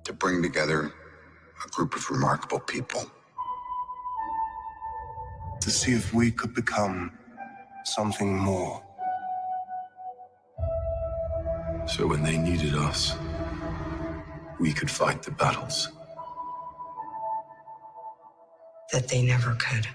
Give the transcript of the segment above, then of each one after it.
to bring together a group of remarkable people. To see if we could become something more. So when they needed us, we could fight the battles that they never could.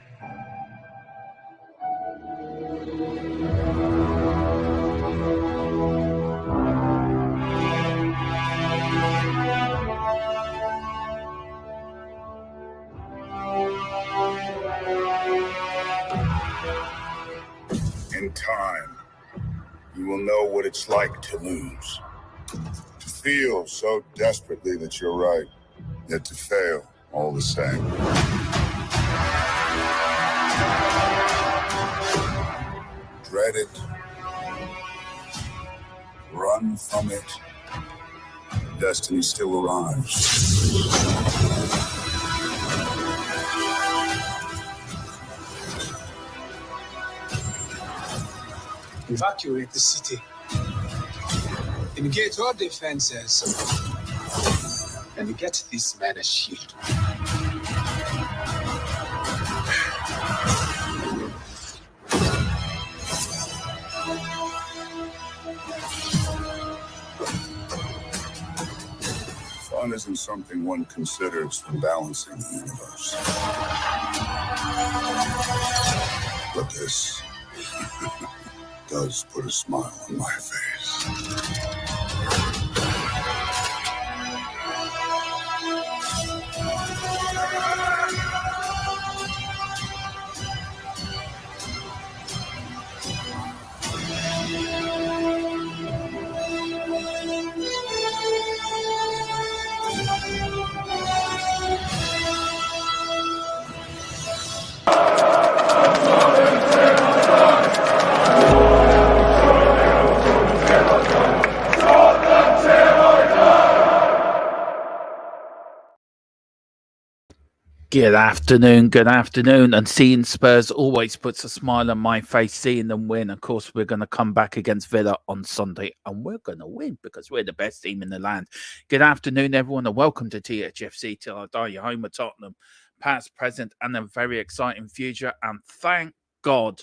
In time, you will know what it's like to lose. To feel so desperately that you're right, yet to fail all the same. Dread it. Run from it. Destiny still arrives. Evacuate the city. Engage all defenses. And get this man a shield. Fun isn't something one considers when balancing the universe. But this does put a smile on my face. Good afternoon. And seeing Spurs always puts a smile on my face, seeing them win. Of course, we're going to come back against Villa on Sunday, and we're going to win because we're the best team in the land. Good afternoon, everyone, and welcome to Thfc Till I Die, your home of Tottenham, past, present, and a very exciting future. And thank God,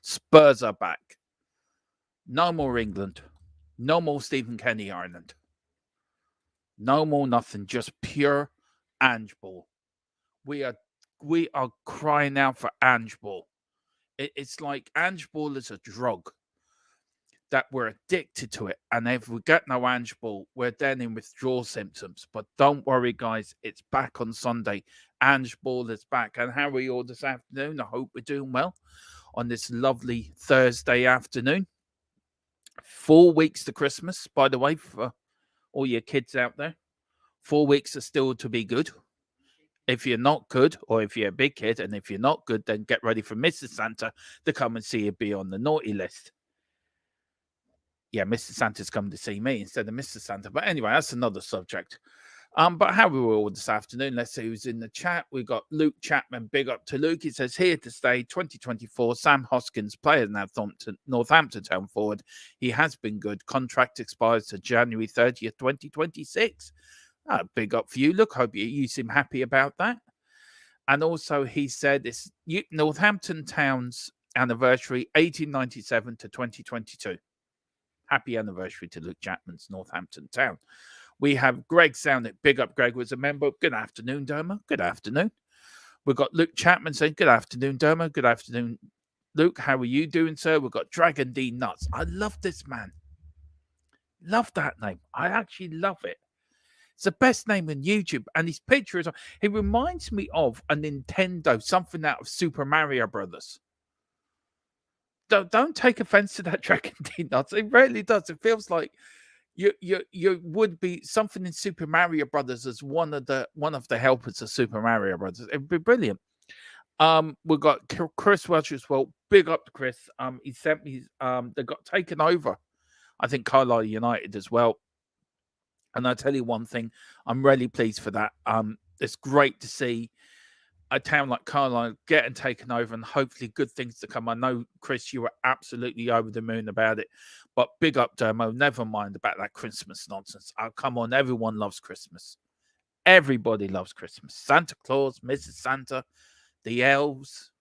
Spurs are back. No more England. No more Stephen Kenny Ireland. No more nothing, just pure Ange ball. We are crying out for Ange ball. It's like Ange ball is a drug that we're addicted to it. And if we get no Ange ball, we're then in withdrawal symptoms. But don't worry, guys. It's back on Sunday. Ange ball is back. And how are you all this afternoon? I hope we're doing well on this lovely Thursday afternoon. 4 weeks to Christmas, by the way, for all your kids out there. 4 weeks are still to be good. If you're not good, or if you're a big kid, and if you're not good, then get ready for Mrs. Santa to come and see you be on the naughty list. Yeah, Mr. Santa's come to see me instead of Mr. Santa. But anyway, that's another subject. But how are we all this afternoon? Let's see who's in the chat. We've got Luke Chapman. Big up to Luke. He says, here to stay, 2024. Sam Hoskins, player Northampton Town forward. He has been good. Contract expires to January 30th, 2026. Big up for you. Look, hope you seem happy about that. And also, he said it's Northampton Town's anniversary, 1897 to 2022. Happy anniversary to Luke Chapman's Northampton Town. We have Greg Soundit. Big up, Greg was a member. Good afternoon, Derma. Good afternoon. We've got Luke Chapman saying, good afternoon, Derma. Good afternoon, Luke. How are you doing, sir? We've got Dragon D Nuts. I love this man. Love that name. I actually love it. It's the best name on YouTube, and his picture is. He reminds me of a Nintendo, something out of Super Mario Brothers. Don't take offense to that, Dragon D Nuts. It really does. It feels like you would be something in Super Mario Brothers as one of the helpers of Super Mario Brothers. It'd be brilliant. We've got Chris Welch as well. Big up to Chris. He sent me. They got taken over. I think Carlisle United as well. And I tell you one thing, I'm really pleased for that. It's great to see a town like Carlisle getting taken over, and hopefully good things to come. I know, Chris, you were absolutely over the moon about it. But big up, Dermo. Never mind about that Christmas nonsense. Oh, come on. Everyone loves Christmas. Everybody loves Christmas. Santa Claus, Mrs. Santa, the elves,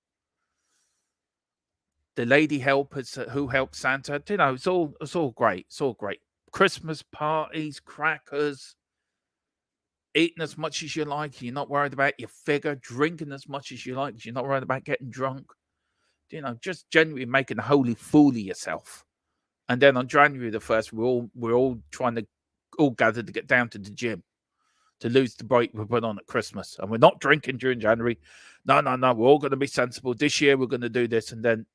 the lady helpers who help Santa. You know, it's all great. It's all great. Christmas parties, crackers, eating as much as you like. You're not worried about your figure. Drinking as much as you like. You're not worried about getting drunk. You know, just genuinely making a holy fool of yourself. And then on January the 1st, we're all trying to all gather to get down to the gym to lose the weight we put on at Christmas. And we're not drinking during January. No. We're all going to be sensible. This year we're going to do this. And then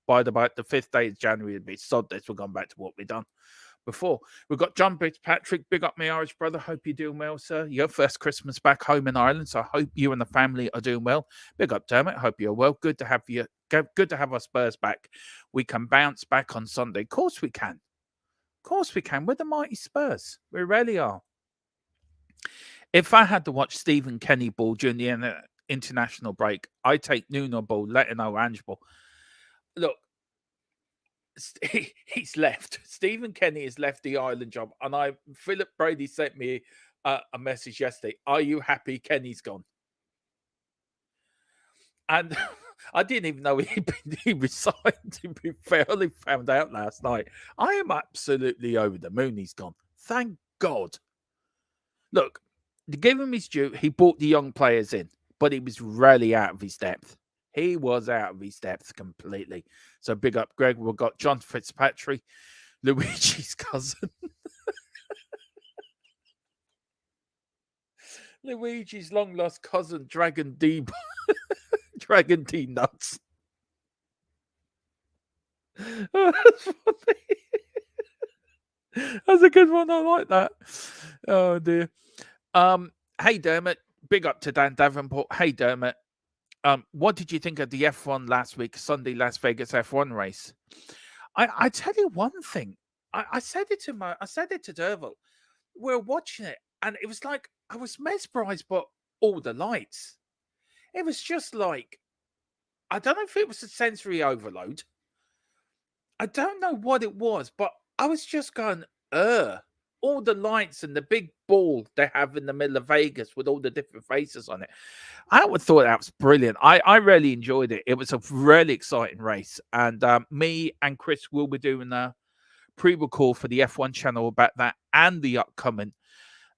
by about the 5th day of January, it'd be sod this. We're going back to what we've done before. We've got John Fitzpatrick. Big up my Irish brother. Hope you're doing well, sir. Your first Christmas back home in Ireland. So I hope you and the family are doing well. Big up, Dermot. Hope you're well. Good to have you. Good to have our Spurs back. We can bounce back on Sunday. Of course we can. Of course we can. We're the mighty Spurs. We really are. If I had to watch Stephen Kenny ball during the international break, I'd take Nuno ball, letting know Ange ball. Look, he's left. Stephen Kenny has left the Ireland job. And Philip Brady sent me a message yesterday. Are you happy Kenny's gone? And I didn't even know he resigned, to be fair. I only found out last night. I am absolutely over the moon he's gone. Thank God. Look, to give him his due, he brought the young players in, but he was really out of his depth. He was out of his depth completely. So big up, Greg. We've got John Fitzpatrick, Luigi's cousin. Luigi's long-lost cousin, Dragon D. Dragon D nuts. Oh, that's funny. That's a good one. I like that. Oh dear. Hey Dermot. Big up to Dan Davenport. Hey Dermot. What did you think of the F1 last week, Sunday Las Vegas F1 race? I tell you one thing. I said it to Derville. We're watching it, and it was like I was mesmerized by all the lights. It was just like, I don't know if it was a sensory overload. I don't know what it was, but I was just going, all the lights and the big ball they have in the middle of Vegas with all the different faces on it. I would thought that was brilliant. I really enjoyed it. It was a really exciting race. And me and Chris will be doing a pre-record for the F1 channel about that and the upcoming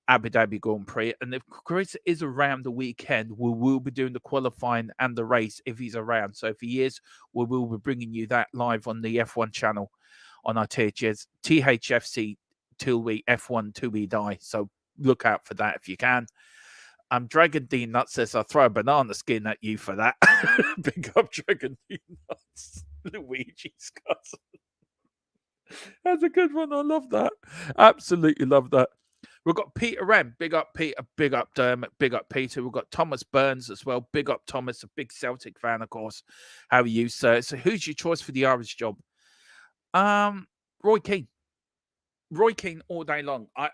Abu Dhabi Grand Prix. And if Chris is around the weekend, we will be doing the qualifying and the race if he's around. So if he is, we will be bringing you that live on the F1 channel on our THFC till we F1 till we die. So look out for that if you can. Dragon D Nuts says, I'll throw a banana skin at you for that. Big up Dragon D Nuts. Luigi's cousin. That's a good one. I love that. Absolutely love that. We've got Peter M. Big up Peter. Big up Dermot. Big up Peter. We've got Thomas Burns as well. Big up Thomas, a big Celtic fan, of course. How are you, sir? So who's your choice for the Irish job? Roy Keane. Roy Keane all day long. I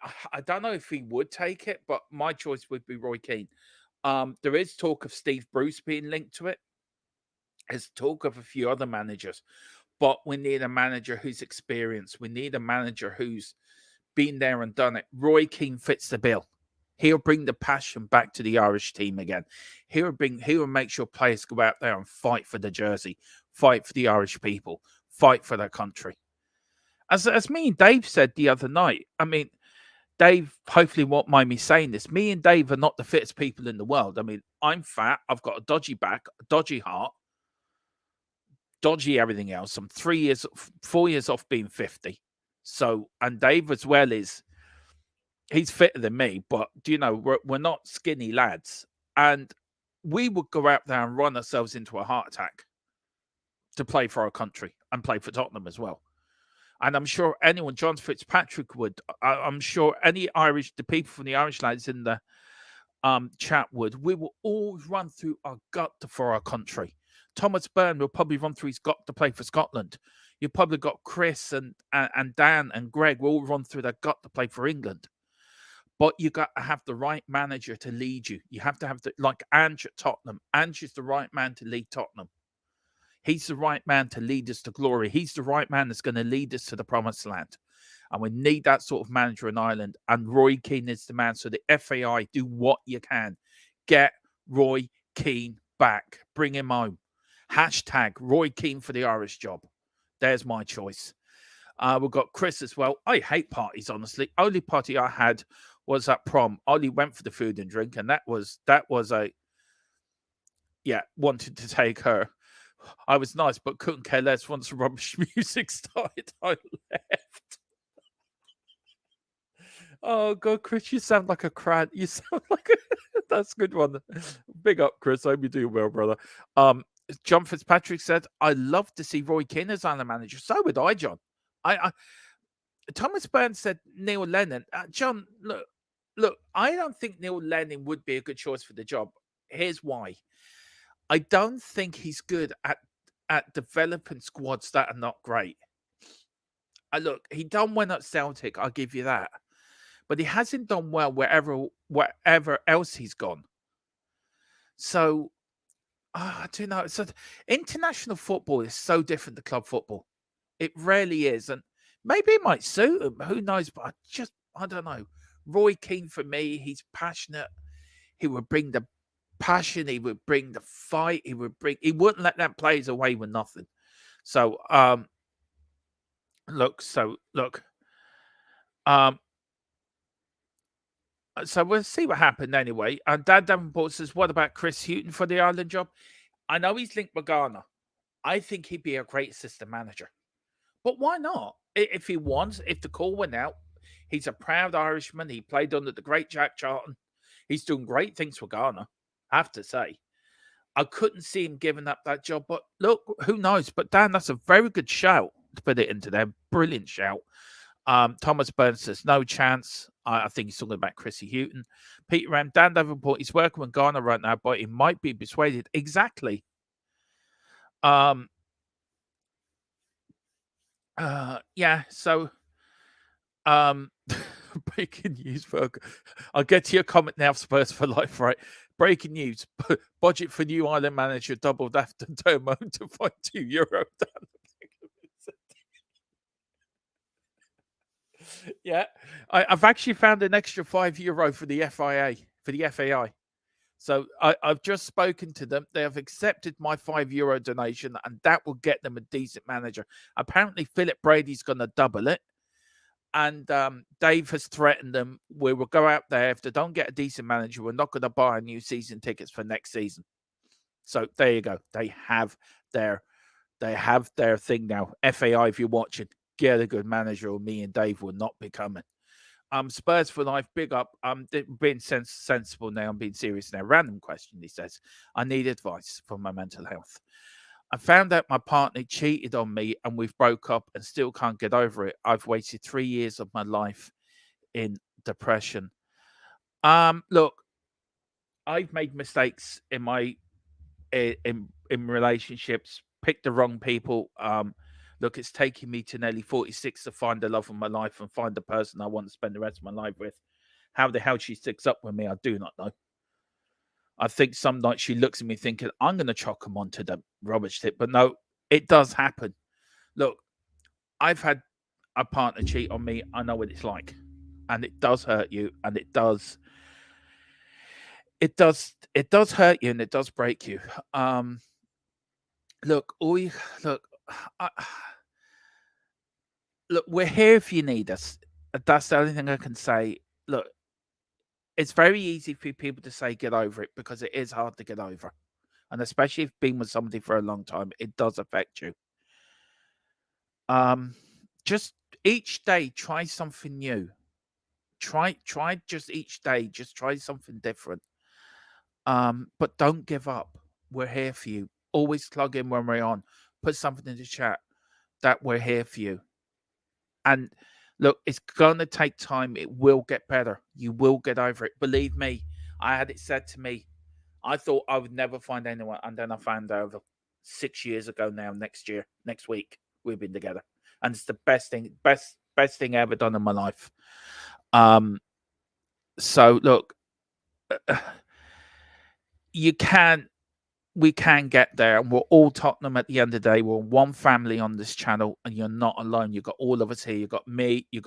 don't know if he would take it, but my choice would be Roy Keane. There is talk of Steve Bruce being linked to it. There's talk of a few other managers, but we need a manager who's experienced. We need a manager who's been there and done it. Roy Keane fits the bill. He'll bring the passion back to the Irish team again. He'll make sure players go out there and fight for the jersey, fight for the Irish people, fight for their country. As me and Dave said the other night, I mean, Dave hopefully won't mind me saying this. Me and Dave are not the fittest people in the world. I mean, I'm fat. I've got a dodgy back, a dodgy heart, dodgy everything else. I'm 4 years off being 50. So, and Dave as well he's fitter than me, but we're not skinny lads. And we would go out there and run ourselves into a heart attack to play for our country and play for Tottenham as well. And I'm sure anyone, John Fitzpatrick would, I'm sure the people from the Irish lads in the chat would. We will all run through our gut for our country. Thomas Byrne will probably run through his gut to play for Scotland. You've probably got Chris and Dan and Greg will all run through their gut to play for England. But you got to have the right manager to lead you. You have to have like Ange at Tottenham. Ange is the right man to lead Tottenham. He's the right man to lead us to glory. He's the right man that's going to lead us to the promised land. And we need that sort of manager in Ireland. And Roy Keane is the man. So the FAI, do what you can. Get Roy Keane back. Bring him home. Hashtag Roy Keane for the Irish job. There's my choice. We've got Chris as well. I hate parties, honestly. Only party I had was at prom. Ollie went for the food and drink, and that was wanted to take her. I was nice, but couldn't care less. Once the rubbish music started, I left. Oh God, Chris, you sound like a crad. You sound like that's a good one. Big up, Chris. I hope you're doing well, brother. John Fitzpatrick said, "I love to see Roy Keane as Ireland manager." So would I, John. Thomas Burns said Neil Lennon. John, look. I don't think Neil Lennon would be a good choice for the job. Here's why. I don't think he's good at developing squads that are not great. Look, he done well at Celtic. I'll give you that. But he hasn't done well wherever else he's gone. So, I don't know. So, international football is so different to club football. It really is. And maybe it might suit him. Who knows? But I don't know. Roy Keane, for me, he's passionate. He would bring the passion. He would bring the fight. He wouldn't let them players away with nothing. So, look. So we'll see what happened anyway. And Dan Davenport says, what about Chris Hughton for the Ireland job? I know he's linked with Ghana. I think he'd be a great assistant manager. But why not? If he wants, if the call went out, he's a proud Irishman. He played under the great Jack Charlton. He's doing great things for Ghana, I have to say. I couldn't see him giving up that job. But look, who knows? But Dan, that's a very good shout to put it into there. Brilliant shout. Thomas Burns says, no chance. I think he's talking about Chrissy Hughton. Peter Ram, Dan Davenport, he's working with Ghana right now, but he might be persuaded. Exactly. So breaking news, Virgo. I'll get to your comment now, Spurs for life, right? Breaking news. Budget for new Ireland manager doubled after Dermot to find €2. Yeah, I've actually found an extra €5 for the FAI. So I've just spoken to them. They have accepted my €5 donation, and that will get them a decent manager. Apparently, Philip Brady's going to double it. And Dave has threatened them. We will go out there. If they don't get a decent manager, we're not going to buy new season tickets for next season. So there you go. They have their thing now. FAI, if you're watching, get a good manager, or me and Dave will not be coming. Spurs for life, big up. Being sensible now. I'm being serious now. Random question. He says, I need advice for my mental health. I found out my partner cheated on me and we've broke up and still can't get over it. I've wasted 3 years of my life in depression. Look, I've made mistakes in my in relationships, picked the wrong people. Look, it's taken me to nearly 46 to find the love of my life and find the person I want to spend the rest of my life with. How the hell she sticks up with me, I do not know. I think some nights she looks at me thinking, I'm going to chuck him onto the rubbish tip. But no, it does happen. Look, I've had a partner cheat on me. I know what it's like. And it does hurt you. And it does hurt you and it does break you. Look, we're here if you need us. That's the only thing I can say. Look, it's very easy for people to say get over it because it is hard to get over. And especially if you've been with somebody for a long time, it does affect you. Just each day, try something new. Try just each day, just try something different. But don't give up. We're here for you. Always plug in when we're on. Put something in the chat that we're here for you. And look, it's going to take time. It will get better. You will get over it. Believe me, I had it said to me. I thought I would never find anyone. And then I found out 6 years ago now, next week, we've been together. And it's the best thing ever done in my life. So look, you can we can get there, and we're all Tottenham at the end of the day. We're one family on this channel, and you're not alone. You've got all of us here. You've got me. You've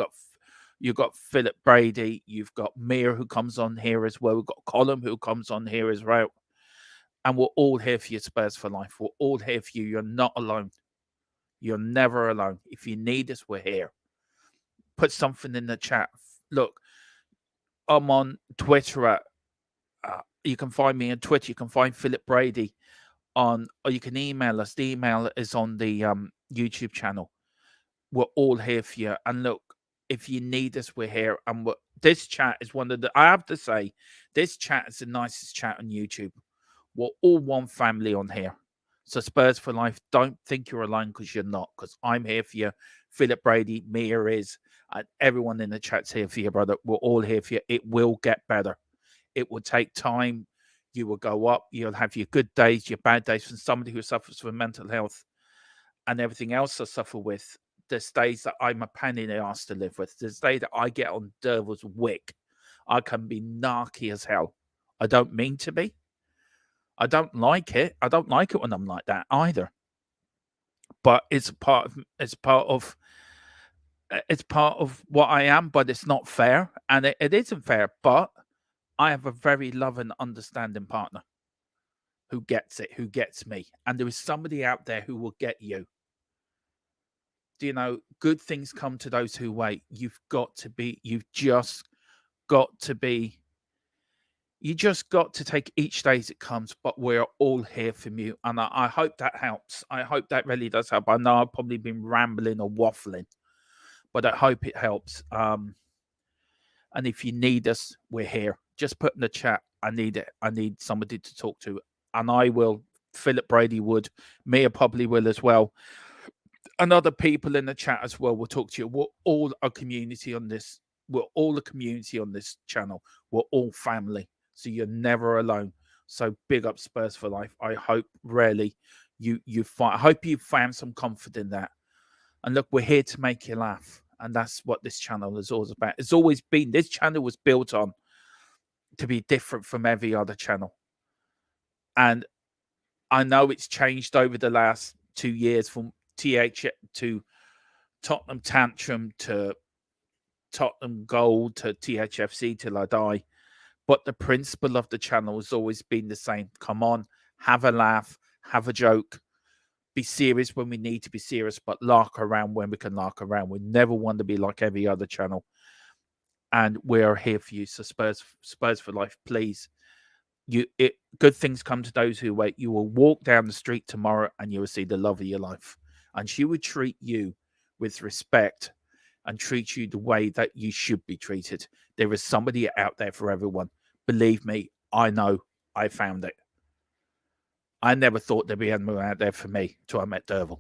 got Philip Brady. You've got Mia, who comes on here as well. We've got Colin, who comes on here as well. And we're all here for you, Spurs for life. We're all here for you. You're not alone. You're never alone. If you need us, we're here. Put something in the chat. Look, I'm on Twitter at you can find me on Twitter. You can find Philip Brady or you can email us. The email is on the YouTube channel. We're all here for you. And look, if you need us, we're here. And this chat is I have to say, this chat is the nicest chat on YouTube. We're all one family on here. So Spurs for life, don't think you're alone, because you're not, because I'm here for you. Philip Brady, Mia is, and everyone in the chat's here for you, brother. We're all here for you. It will get better. It will take time. You will go up. You'll have your good days, your bad days. From somebody who suffers from mental health and everything else I suffer with, there's days that I'm a pain in the ass to live with. There's days that I get on Derval's wick. I can be narky as hell. I don't mean to be. I don't like it. I don't like it when I'm like that either. But it's part of what I am. But it's not fair, and it isn't fair. But I have a very loving, understanding partner who gets it, who gets me. And there is somebody out there who will get you. Do you know, good things come to those who wait. You've just got to take each day as it comes, but we're all here for you. And I hope that helps. I hope that really does help. I know I've probably been rambling or waffling, but I hope it helps. And if you need us, we're here. Just put in the chat, I need it. I need somebody to talk to. And I will. Philip Brady would. Mia probably will as well. And other people in the chat as well will talk to you. We're all a community on this. We're all a community on this channel. We're all family. So you're never alone. So big up Spurs for life. I hope really I hope you found some comfort in that. And look, we're here to make you laugh. And that's what this channel is always about. It's always been. This channel was built on to be different from every other channel. And I know it's changed over the last 2 years from TH to Tottenham Tantrum to Tottenham Gold to THFC till I die. But the principle of the channel has always been the same. Come on, have a laugh, have a joke, be serious when we need to be serious, but lark around when we can lark around. We never want to be like every other channel. And we're here for you. So Spurs for life, please. Good things come to those who wait. You will walk down the street tomorrow and you will see the love of your life. And she will treat you with respect and treat you the way that you should be treated. There is somebody out there for everyone. Believe me, I know. I found it. I never thought there'd be anyone out there for me till I met Derval.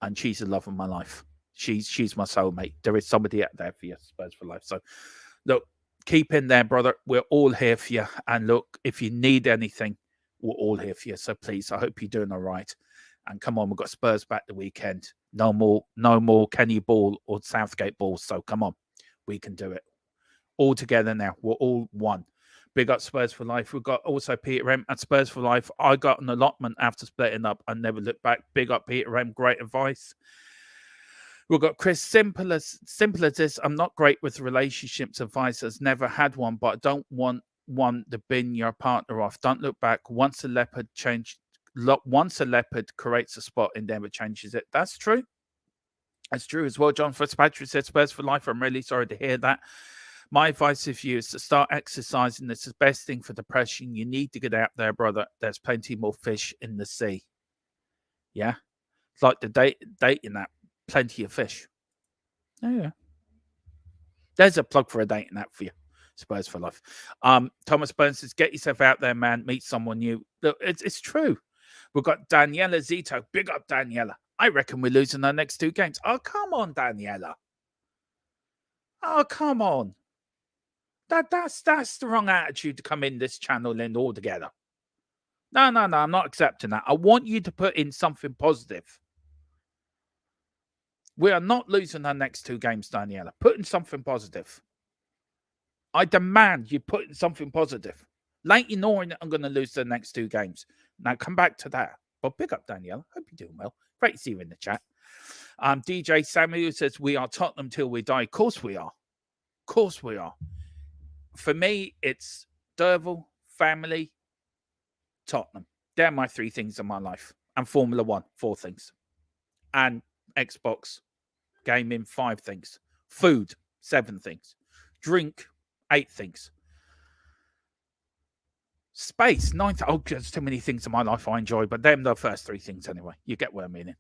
And she's the love of my life. She's my soulmate. There is somebody out there for you, Spurs for life. So, look, keep in there, brother. We're all here for you. And look, if you need anything, we're all here for you. So please, I hope you're doing all right. And come on, we've got Spurs back the weekend. No more Kenny Ball or Southgate Ball. So come on, we can do it. All together now. We're all one. Big up Spurs for life. We've got also Peter M at Spurs for life. I got an allotment after splitting up and never looked back. Big up Peter M. Great advice. We've got Chris, simple as this. I'm not great with relationships advice. Has never had one, but I don't want one to bin your partner off. Don't look back. Once a leopard creates a spot, it never changes it. That's true. That's true as well. John Fitzpatrick said Spurs for life. I'm really sorry to hear that. My advice for you is to start exercising. It's the best thing for depression. You need to get out there, brother. There's plenty more fish in the sea. Yeah? It's like the dating app. Plenty of fish. Oh, yeah. There's a plug for a dating app for you. Spurs for life. Thomas Burns says, get yourself out there, man. Meet someone new. Look, it's true. We've got Daniela Zito. Big up, Daniela. I reckon we're losing our next 2 games. Oh, come on, Daniela. Oh, come on. That's the wrong attitude to come in this channel and all together. No. I'm not accepting that. I want you to put in something positive. We are not losing our next 2 games, Daniela. Put in something positive. I demand you put in something positive. Leighton Orient, I'm going to lose the next 2 games. Now, come back to that. But big up, Danielle. Hope you're doing well. Great to see you in the chat. DJ Samuel says, we are Tottenham till we die. Of course we are. Of course we are. For me, it's Derval, family, Tottenham. They're my 3 things in my life. And Formula 1, 4 things. And Xbox, gaming, 5 things. Food, 7 things. Drink, 8 things. Space, 9. Oh, there's too many things in my life I enjoy, but them the first 3 things anyway. You get what I mean.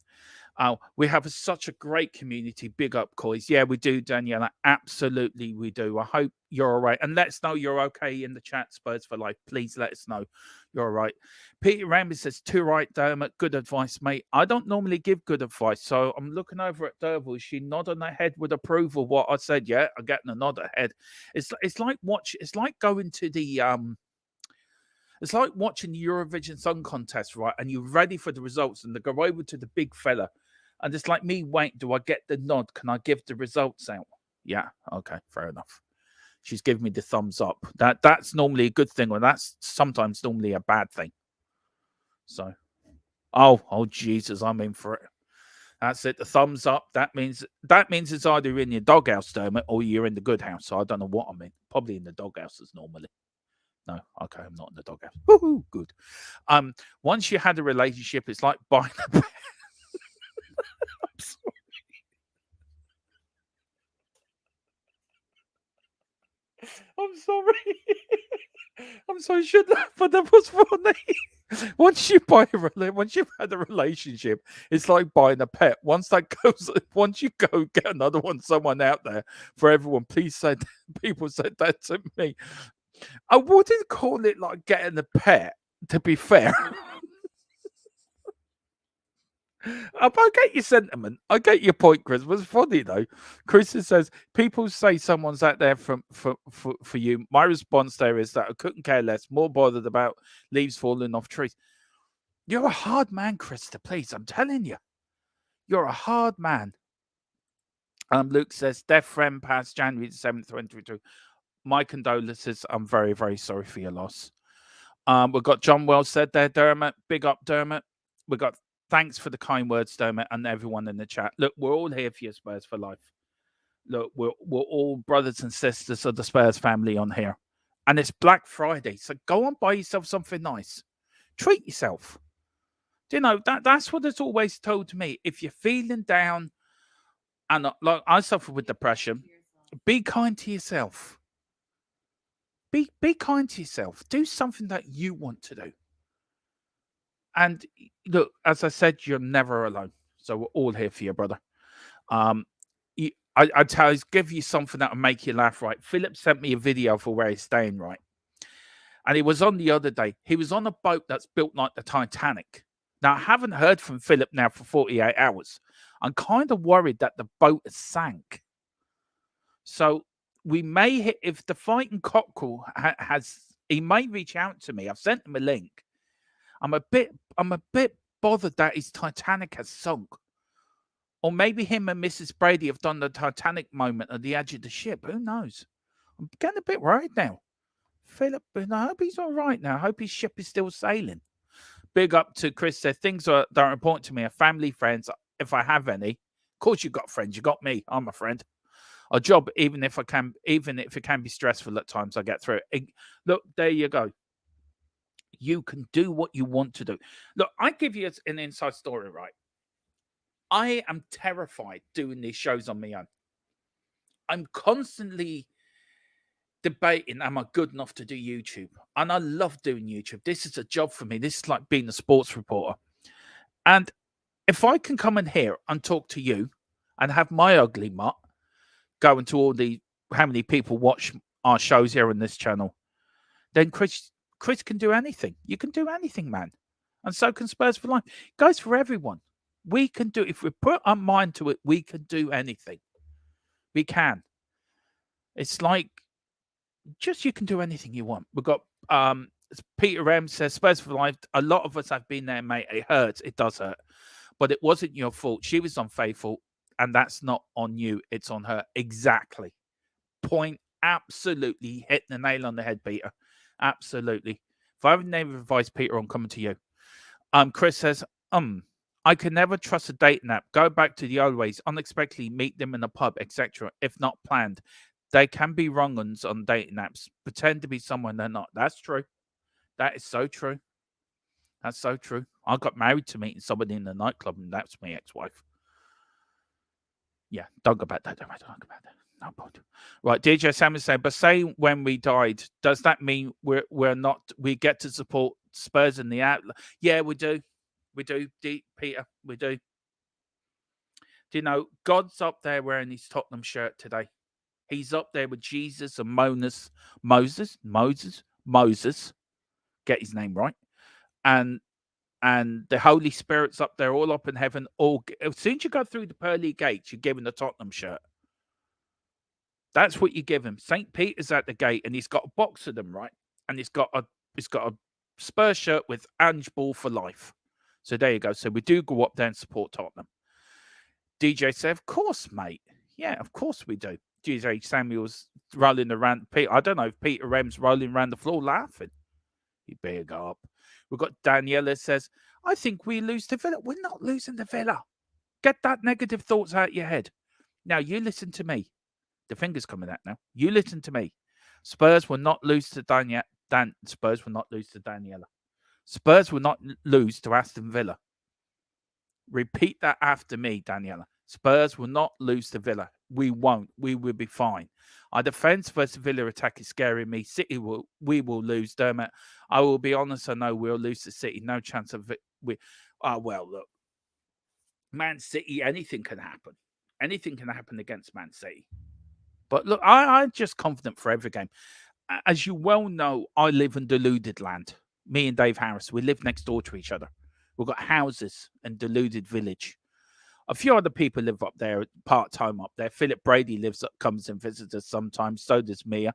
We have such a great community. Big up, Coys. Yeah, we do, Daniela. Absolutely, we do. I hope you're all right. And let us know you're okay in the chat, Spurs for Life. Please let us know you're all right. Peter Ramsey says, too right, Dermot. Good advice, mate. I don't normally give good advice, so I'm looking over at Derval. She nodding her head with approval what I said. Yeah, I'm getting a nod ahead. It's like going to the It's like watching the Eurovision Song Contest, right? And you're ready for the results, and they go over to the big fella, and it's like me. Wait, do I get the nod? Can I give the results out? Yeah, okay, fair enough. She's giving me the thumbs up. That's normally a good thing, or that's sometimes normally a bad thing. So, oh Jesus, I'm in for it. That's it. The thumbs up. That means it's either in your doghouse, Dermot, or you're in the good house. So I don't know what I'm in. Probably in the doghouse as normally. No, okay, I'm not in the doghouse. Woohoo, good. Once you had a relationship, it's like buying a pet. I'm sorry. I'm sorry. I'm sorry, should laugh, but that was funny. Once you've had a relationship, it's like buying a pet. Once you go get another one, someone out there for everyone. Please say people said that to me. I wouldn't call it like getting a pet, to be fair. I get your sentiment. I get your point, Chris. It was funny though. Chris says people say someone's out there for you. My response there is that I couldn't care less, more bothered about leaves falling off trees. You're a hard man, Krista. Please, I'm telling you, you're a hard man. Luke says death friend passed January the 7th, 2022. My condolences. I'm very, very sorry for your loss. We've got John Wells said there, Dermot. Big up, Dermot. We got thanks for the kind words, Dermot, and everyone in the chat. Look, we're all here for you, Spurs for Life. Look, we're all brothers and sisters of the Spurs family on here. And it's Black Friday, so go and buy yourself something nice. Treat yourself. Do you know, that's what it's always told to me. If you're feeling down, and like I suffer with depression, be kind to yourself. Be kind to yourself. Do something that you want to do. And look, as I said, you're never alone. So we're all here for you, brother. I tell you, give you something that will make you laugh, right? Philip sent me a video for where he's staying, right? And he was on the other day. He was on a boat that's built like the Titanic. Now, I haven't heard from Philip now for 48 hours. I'm kind of worried that the boat has sank. So we may hit, if the Fighting Cockerel he may reach out to me. I've sent him a link. I'm a bit bothered that his Titanic has sunk. Or maybe him and Mrs. Brady have done the Titanic moment at the edge of the ship. Who knows? I'm getting a bit worried now. Philip, I hope he's all right now. I hope his ship is still sailing. Big up to Chris. Said things that are important to me are family, friends, if I have any. Of course, you've got friends. You got me. I'm a friend. A job, even if it can be stressful at times, I get through it. Look, there you go. You can do what you want to do. Look, I give you an inside story, right? I am terrified doing these shows on my own. I'm constantly debating, am I good enough to do YouTube? And I love doing YouTube. This is a job for me. This is like being a sports reporter. And if I can come in here and talk to you and have my ugly mutt go into all how many people watch our shows here on this channel, then Chris can do anything. You can do anything, man. And so can Spurs for Life. It goes for everyone. We can do, if we put our mind to it, we can do anything. We can. It's like, you can do anything you want. We've got Peter M says, Spurs for Life, a lot of us have been there, mate. It hurts. It does hurt. But it wasn't your fault. She was unfaithful. And that's not on you. It's on her. Exactly. Point. Absolutely hit the nail on the head, Peter. Absolutely. If I have never advised Peter on coming to you. Chris says, I can never trust a dating app. Go back to the old ways. Unexpectedly meet them in a pub, etc. If not planned. They can be wrong uns on dating apps. Pretend to be someone they're not. That's true. That is so true. That's so true. I got married to meeting somebody in the nightclub, and that's my ex-wife. Yeah, don't go back there. Don't go back there. No point. Right, DJ Sam is saying, but say when we died, does that mean we're not? We get to support Spurs in the outlet? Yeah, we do. We do, Peter. We do. Do you know God's up there wearing his Tottenham shirt today? He's up there with Jesus and Moses. Get his name right, and the Holy Spirit's up there, all up in heaven. As soon as you go through the pearly gates, you're given the Tottenham shirt. That's what you give him. St. Peter's at the gate, and he's got a box of them, right? And he's got a Spurs shirt with Ange Ball for life. So there you go. So we do go up there and support Tottenham. DJ said, of course, mate. Yeah, of course we do. DJ Samuel's rolling around. I don't know if Peter M's rolling around the floor laughing. You better go up. We've got Daniela says, I think we lose to Villa. We're not losing to Villa. Get that negative thoughts out of your head. Now, you listen to me. The finger's coming out now. You listen to me. Spurs will not lose to Spurs will not lose to Daniela. Spurs will not lose to Aston Villa. Repeat that after me, Daniela. Spurs will not lose to Villa. We won't. We will be fine. Our defence versus Villa attack is scaring me. We will lose, Dermot. I will be honest. I know we'll lose to City. No chance of it. Well, look. Man City, anything can happen. Anything can happen against Man City. But look, I'm just confident for every game. As you well know, I live in deluded land. Me and Dave Harris, we live next door to each other. We've got houses in deluded village. A few other people live up there, part-time up there. Philip Brady comes and visits us sometimes. So does Mia.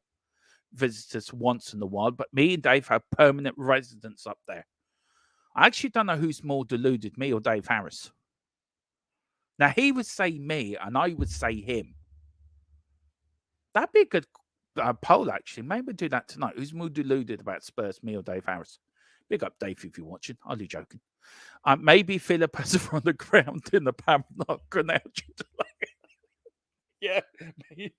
Visits us once in a while. But me and Dave have permanent residents up there. I actually don't know who's more deluded, me or Dave Harris. Now, he would say me, and I would say him. That'd be a good poll, actually. Maybe we'll do that tonight. Who's more deluded about Spurs, me or Dave Harris? Big up, Dave, if you're watching. I'm only joking. Maybe Philip has her on the ground in the Paramount Canal. Yeah, maybe.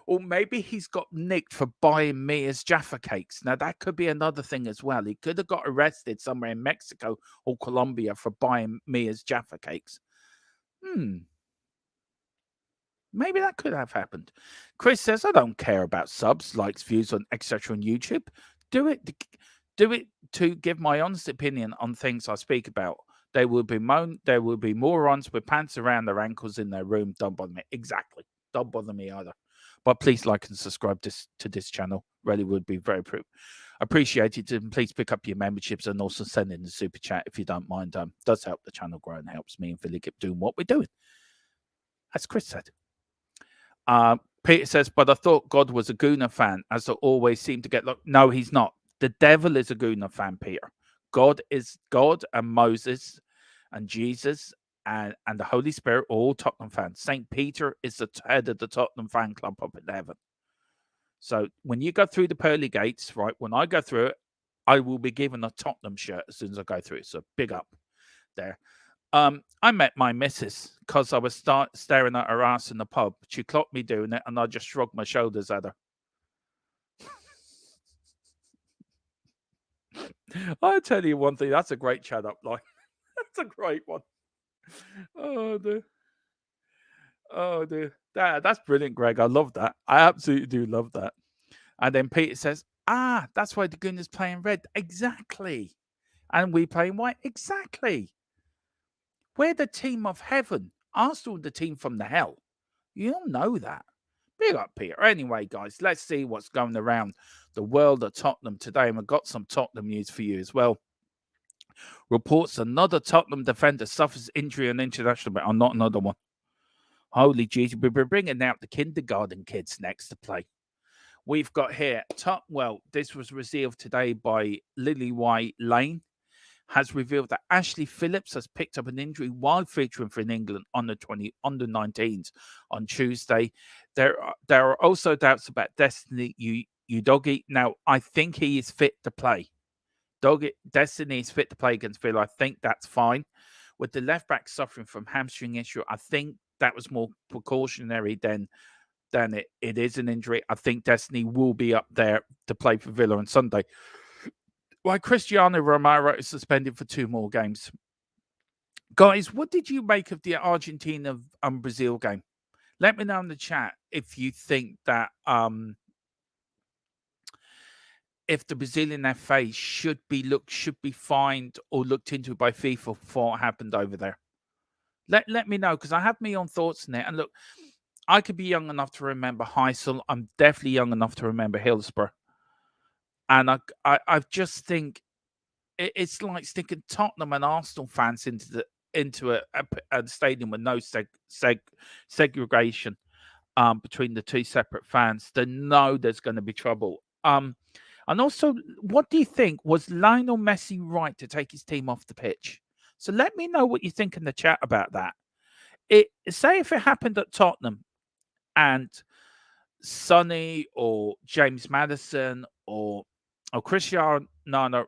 Or maybe he's got nicked for buying Mia's Jaffa cakes. Now, that could be another thing as well. He could have got arrested somewhere in Mexico or Colombia for buying Mia's Jaffa cakes. Maybe that could have happened. Chris says, I don't care about subs, likes, views, etc. on YouTube. Do it to give my honest opinion on things I speak about. There will be morons with pants around their ankles in their room. Don't bother me. Exactly. Don't bother me either. But please like and subscribe to this channel. Really would be very appreciated. And please pick up your memberships and also send in the super chat if you don't mind. Does help the channel grow and helps me and Philly keep doing what we're doing. As Chris said. Peter says, but I thought God was a Gooner fan, as I always seem to get. No, he's not. The devil is a Gooner fan, Peter. God and Moses and Jesus and the Holy Spirit are all Tottenham fans. St. Peter is the head of the Tottenham fan club up in heaven. So when you go through the pearly gates, right, when I go through it, I will be given a Tottenham shirt as soon as I go through it. So big up there. I met my missus because I was staring at her ass in the pub. She clocked me doing it, and I just shrugged my shoulders at her. I'll tell you one thing. That's a great chat up line. That's a great one. Oh, dear. That's brilliant, Greg. I love that. I absolutely do love that. And then Peter says, that's why the Gunners playing red. Exactly. And we playing white. Exactly. We're the team of heaven. Arsenal, the team from the hell. You don't know that. Big up, Peter. Anyway, guys, let's see what's going around the world of Tottenham today. And we've got some Tottenham news for you as well. Reports another Tottenham defender suffers injury on international, but not another one. Holy Jesus, we're bringing out the kindergarten kids next to play. We've got here, this was revealed today by Lily White Lane. Has revealed that Ashley Phillips has picked up an injury while featuring for England under 19s on Tuesday. There are also doubts about Destiny Udogie. Now, I think he is fit to play. Destiny is fit to play against Villa. I think that's fine. With the left back suffering from hamstring issue, I think that was more precautionary than it is an injury. I think Destiny will be up there to play for Villa on Sunday. Why Cristiano Romero is suspended for 2 more games. Guys, what did you make of the Argentina Brazil game? Let me know in the chat if you think that if the Brazilian FA should be fined or looked into by FIFA for what happened over there. Let me know, because I have my own thoughts on it. And look, I could be young enough to remember Heysel. I'm definitely young enough to remember Hillsborough. And I just think it's like sticking Tottenham and Arsenal fans into a stadium with no segregation between the 2 separate fans. They know there's going to be trouble. And also, what do you think? Was Lionel Messi right to take his team off the pitch? So let me know what you think in the chat about that. Say if it happened at Tottenham and Sonny or James Maddison or Cristiano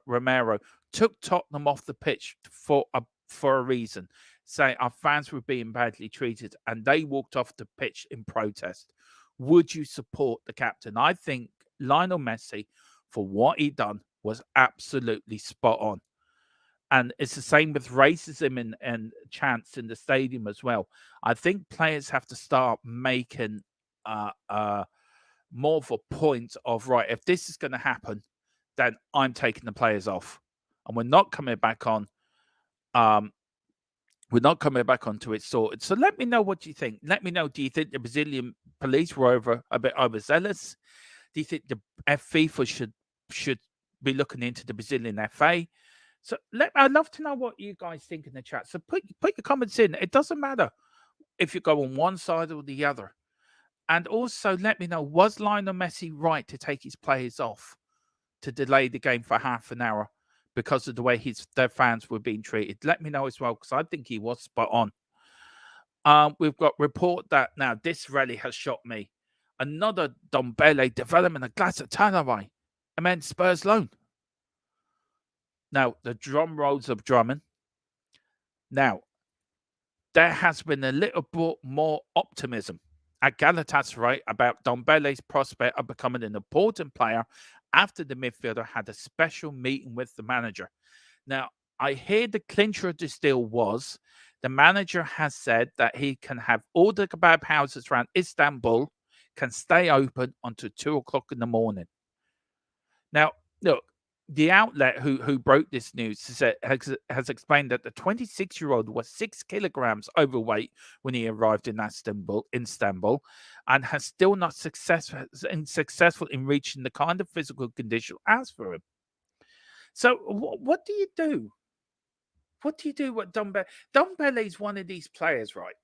Romero took Tottenham off the pitch for a reason, say our fans were being badly treated, and they walked off the pitch in protest, would you support the captain? I think Lionel Messi, for what he done, was absolutely spot on. And it's the same with racism and chants in the stadium as well. I think players have to start making more of a point of, right, if this is going to happen, then I'm taking the players off. And we're not coming back on. We're not coming back onto it sorted. So let me know what you think. Let me know, do you think the Brazilian police were a bit overzealous? Do you think the FIFA should be looking into the Brazilian FA? So I'd love to know what you guys think in the chat. So put your comments in. It doesn't matter if you go on one side or the other. And also let me know, was Lionel Messi right to take his players off to delay the game for half an hour because of the way their fans were being treated? Let me know as well, because I think he was spot on. We've got report that now this really has shocked me. Another Dombele development of Galatasaray, immense Spurs loan. Now, the drum rolls of drumming. Now, there has been a little bit more optimism at Galatasaray about Dombele's prospect of becoming an important player after the midfielder had a special meeting with the manager. Now, I hear the clincher of this deal was the manager has said that he can have all the kebab houses around Istanbul can stay open until 2:00 in the morning. Now, look, the outlet who broke this news has explained that the 26-year-old was 6 kilograms overweight when he arrived in Istanbul, and has still not successful in reaching the kind of physical condition asked for him. So what do you do? What do you do with Dombele? Dombele is one of these players, right?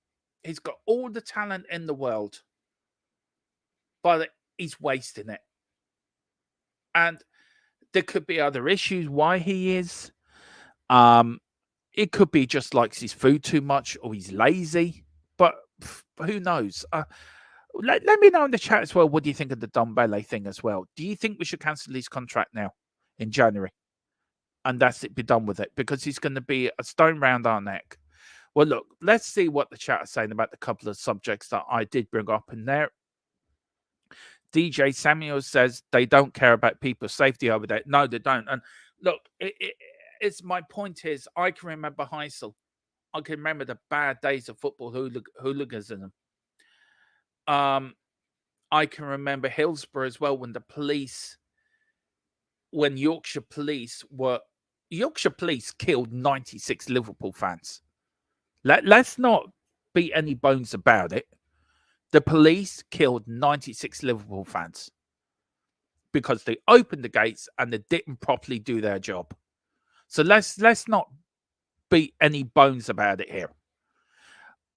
He's got all the talent in the world, but he's wasting it. And there could be other issues why he is. It could be just likes his food too much, or he's lazy. But who knows? Let me know in the chat as well. What do you think of the Dombele thing as well? Do you think we should cancel his contract now in January, and that's it, be done with it, because he's going to be a stone round our neck? Well, look, let's see what the chat is saying about the couple of subjects that I did bring up in there. DJ Samuel says they don't care about people's safety over there. No, they don't. And look, it's my point is, I can remember Heysel. I can remember the bad days of football hooliganism. I can remember Hillsborough as well, when Yorkshire police killed 96 Liverpool fans. Let's not be any bones about it. The police killed 96 Liverpool fans because they opened the gates and they didn't properly do their job. So let's not be any bones about it here.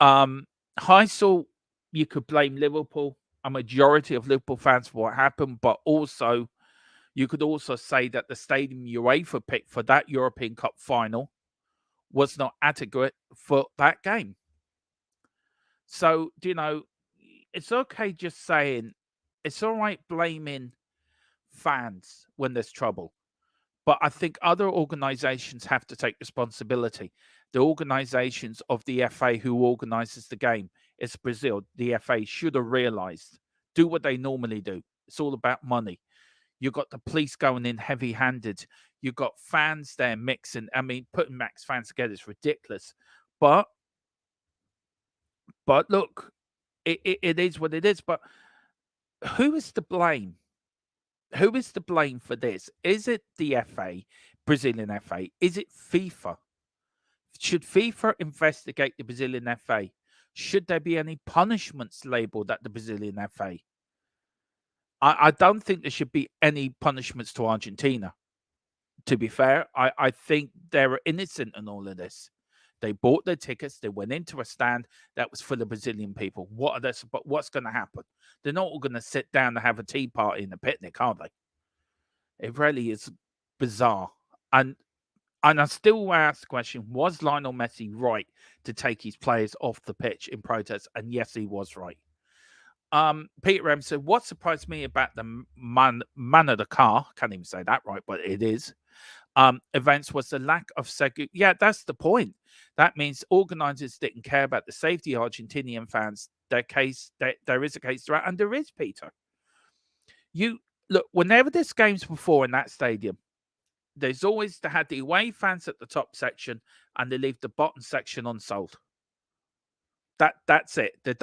Heysel, you could blame Liverpool, a majority of Liverpool fans, for what happened, but also you could also say that the stadium UEFA picked for that European Cup final was not adequate for that game. So, it's okay just saying, it's all right blaming fans when there's trouble. But I think other organizations have to take responsibility. The organizations of the FA who organizes the game, it's Brazil, the FA should have realized, do what they normally do. It's all about money. You've got the police going in heavy-handed. You've got fans there mixing. I mean, putting max fans together is ridiculous. But look, it is what it is. But who is to blame? Who is to blame for this? Is it the FA, Brazilian FA? Is it FIFA? Should FIFA investigate the Brazilian FA? Should there be any punishments labeled at the Brazilian FA? I don't think there should be any punishments to Argentina. To be fair, I think they're innocent in all of this. They bought their tickets. They went into a stand that was full of Brazilian people. What's going to happen? They're not all going to sit down and have a tea party and a picnic, are they? It really is bizarre. And I still ask the question, was Lionel Messi right to take his players off the pitch in protest? And yes, he was right. Peter M said, what surprised me about the man of the car, can't even say that right, but it is, events was the lack of Yeah, that's the point. That means organizers didn't care about the safety of Argentinian fans. There is a case throughout, and there is, Peter. You look, whenever there's games before in that stadium, there's always had the away fans at the top section, and they leave the bottom section unsold. That's it. They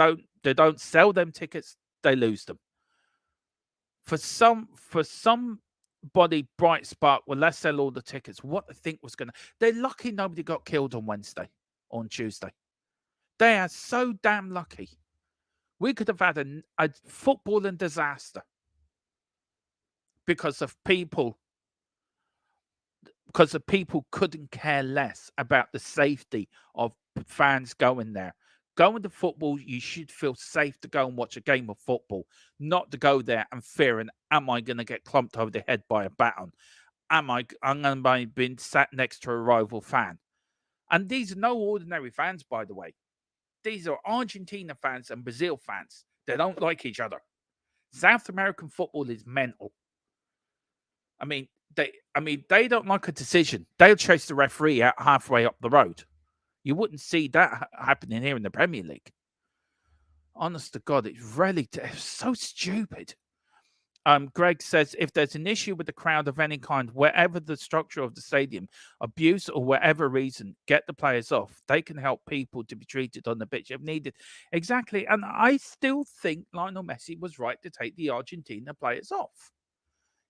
don't sell them tickets, they lose them. For somebody bright spark, well, let's sell all the tickets. What they think was gonna, they're lucky nobody got killed on Tuesday. They are so damn lucky. We could have had a footballing disaster because of people couldn't care less about the safety of fans going there. Going to football, you should feel safe to go and watch a game of football, not to go there and fearing, am I going to get clumped over the head by a baton? I'm going to be sat next to a rival fan? And these are no ordinary fans, by the way. These are Argentina fans and Brazil fans. They don't like each other. South American football is mental. I mean, they don't like a decision. They'll chase the referee out halfway up the road. You wouldn't see that happening here in the Premier League. Honest to God, it's so stupid. Greg says, if there's an issue with the crowd of any kind, wherever the structure of the stadium, abuse or whatever reason, get the players off. They can help people to be treated on the pitch if needed. Exactly. And I still think Lionel Messi was right to take the Argentina players off.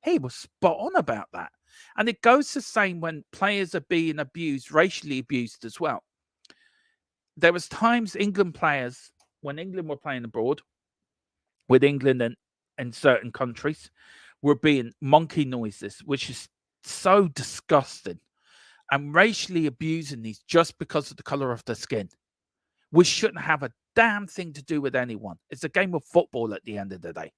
He was spot on about that. And it goes the same when players are being abused, racially abused as well. There was times England players, when England were playing abroad, with England and in certain countries, were being monkey noises, which is so disgusting, and racially abusing these just because of the color of their skin. We shouldn't have a damn thing to do with anyone. It's a game of football at the end of the day.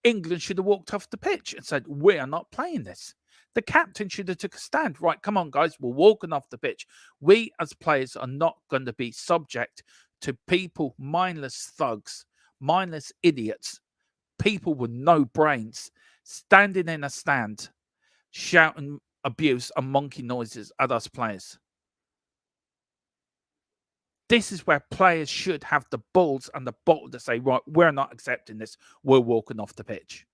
England should have walked off the pitch and said, we are not playing this. The captain should have took a stand. Right, come on, guys, we're walking off the pitch. We as players are not going to be subject to people, mindless thugs, mindless idiots, people with no brains, standing in a stand, shouting abuse and monkey noises at us players. This is where players should have the balls and the bottle to say, right, we're not accepting this. We're walking off the pitch.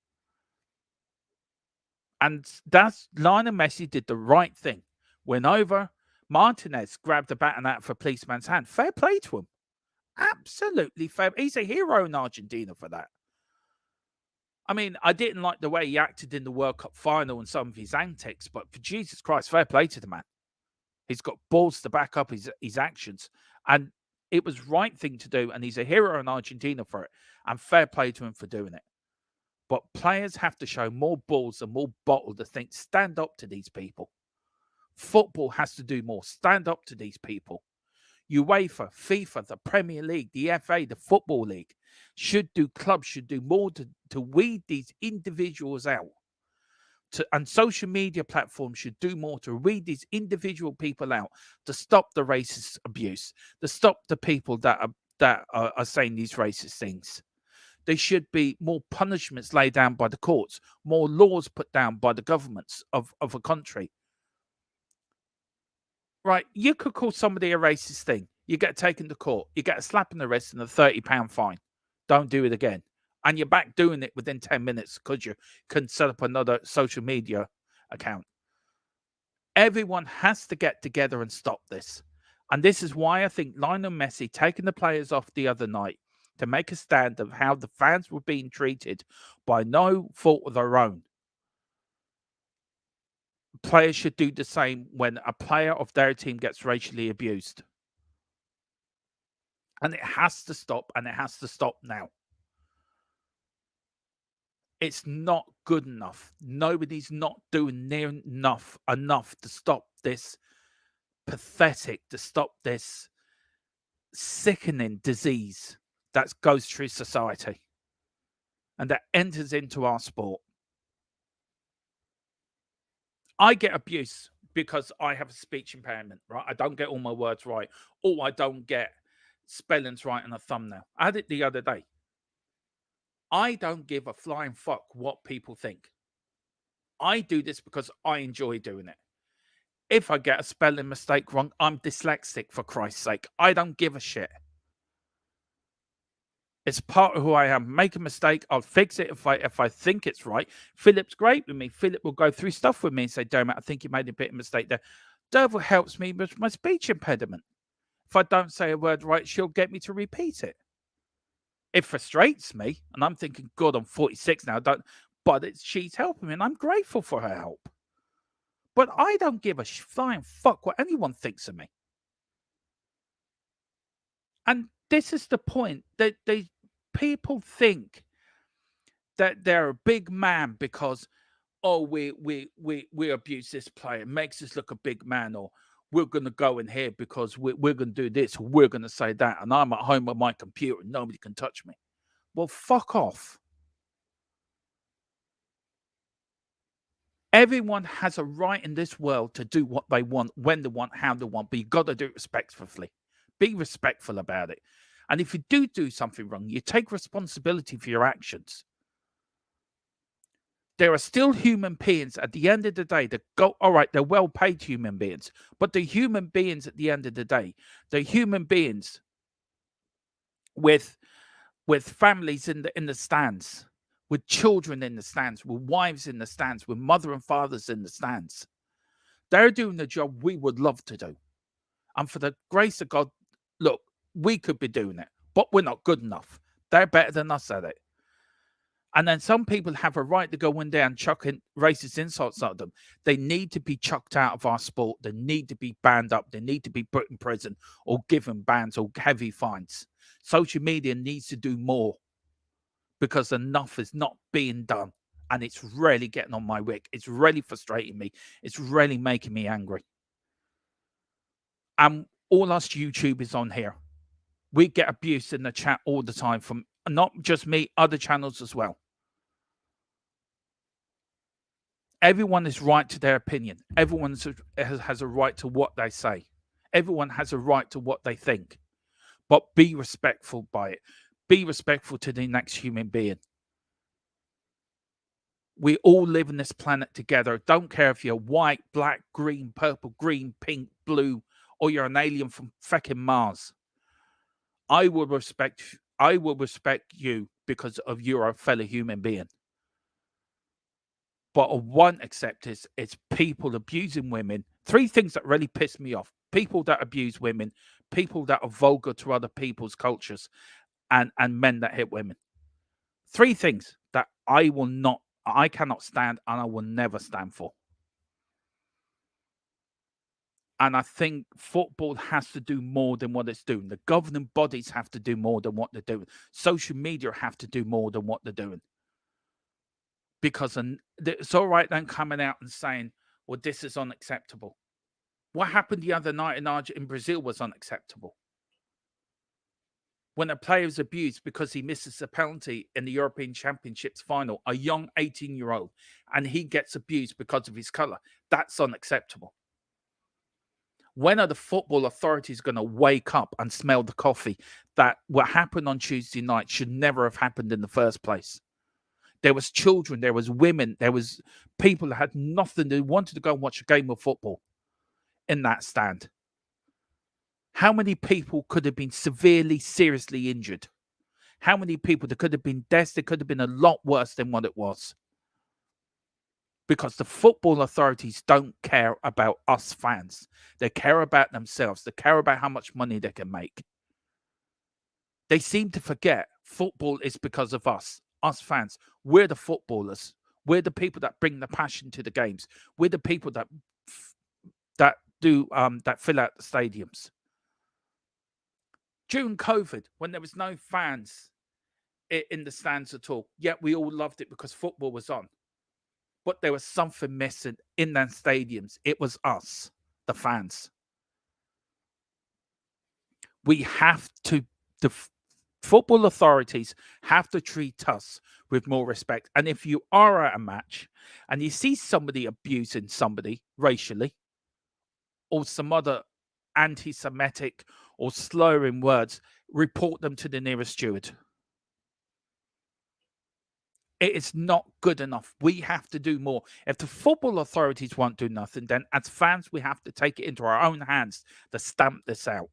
And that's Lionel Messi did the right thing. Went over. Martinez grabbed the baton out of a policeman's hand. Fair play to him. Absolutely fair. He's a hero in Argentina for that. I mean, I didn't like the way he acted in the World Cup final and some of his antics, but for Jesus Christ, fair play to the man. He's got balls to back up his actions. And it was right thing to do. And he's a hero in Argentina for it. And fair play to him for doing it. But players have to show more balls and more bottle to think, stand up to these people. Football has to do more. Stand up to these people. UEFA, FIFA, the Premier League, the FA, the Football League clubs should do more to weed these individuals out. And social media platforms should do more to weed these individual people out, to stop the racist abuse, to stop the people that are saying these racist things. There should be more punishments laid down by the courts, more laws put down by the governments of a country. Right, you could call somebody a racist thing. You get taken to court. You get a slap in the wrist and a £30 fine. Don't do it again. And you're back doing it within 10 minutes because you can set up another social media account. Everyone has to get together and stop this. And this is why I think Lionel Messi taking the players off the other night to make a stand of how the fans were being treated by no fault of their own. Players should do the same when a player of their team gets racially abused. And it has to stop, and it has to stop now. It's not good enough. Nobody's not doing near enough to stop this pathetic, to stop this sickening disease that goes through society and that enters into our sport. I get abuse because I have a speech impairment, right? I don't get all my words right, or I don't get spellings right in a thumbnail. I had it the other day. I don't give a flying fuck what people think. I do this because I enjoy doing it. If I get a spelling mistake wrong, I'm dyslexic, for Christ's sake. I don't give a shit. It's part of who I am. Make a mistake, I'll fix it if I think it's right. Philip's great with me. Philip will go through stuff with me and say, Dermot, I think you made a bit of a mistake there. Derval helps me with my speech impediment. If I don't say a word right, she'll get me to repeat it. It frustrates me, and I'm thinking, God, I'm 46 now. But she's helping me, and I'm grateful for her help. But I don't give a flying fuck what anyone thinks of me. And this is the point that people think that they're a big man because, oh, we abuse this player. It makes us look a big man, or we're going to go in here because we're going to do this, or we're going to say that, and I'm at home with my computer and nobody can touch me. Well, fuck off. Everyone has a right in this world to do what they want, when they want, how they want, but you've got to do it respectfully. Be respectful about it. And if you do something wrong, you take responsibility for your actions. There are still human beings at the end of the day that go, all right, they're well-paid human beings, but the human beings at the end of the day, they're human beings with families in the stands, with children in the stands, with wives in the stands, with mother and fathers in the stands. They're doing the job we would love to do. And for the grace of God, look, we could be doing it, but we're not good enough. They're better than us at it. And then some people have a right to go in there and chuck in racist insults at them. They need to be chucked out of our sport. They need to be banned up. They need to be put in prison or given bans or heavy fines. Social media needs to do more because enough is not being done. And it's really getting on my wick. It's really frustrating me. It's really making me angry. And all us YouTubers on here, we get abuse in the chat all the time from not just me, other channels as well. Everyone is right to their opinion. Everyone has a right to what they say. Everyone has a right to what they think. But be respectful by it. Be respectful to the next human being. We all live on this planet together. Don't care if you're white, black, green, purple, green, pink, blue, or you're an alien from fucking Mars. I will respect you because of you're a fellow human being. But I won't accept is people abusing women. 3 things that really piss me off. People that abuse women, people that are vulgar to other people's cultures, and men that hit women. 3 things that I cannot stand and I will never stand for. And I think football has to do more than what it's doing. The governing bodies have to do more than what they're doing. Social media have to do more than what they're doing. Because it's all right then coming out and saying, well, this is unacceptable. What happened the other night in Brazil was unacceptable. When a player is abused because he misses a penalty in the European Championships final, a young 18-year-old, and he gets abused because of his color, that's unacceptable. When are the football authorities going to wake up and smell the coffee that what happened on Tuesday night should never have happened in the first place? There was children, there was women, there was people that had nothing. They wanted to go and watch a game of football in that stand. How many people could have been severely, seriously injured? How many people? There could have been deaths. There could have been a lot worse than what it was. Because the football authorities don't care about us fans. They care about themselves. They care about how much money they can make. They seem to forget football is because of us fans. We're the footballers. We're the people that bring the passion to the games. We're the people that fill out the stadiums. During COVID, when there was no fans in the stands at all, yet we all loved it because football was on. But there was something missing in them stadiums. It was us, the fans. We have to, the football authorities have to treat us with more respect. And if you are at a match and you see somebody abusing somebody racially or some other anti-Semitic or slurring words, report them to the nearest steward. It is not good enough. We have to do more. If the football authorities won't do nothing, then as fans, we have to take it into our own hands to stamp this out.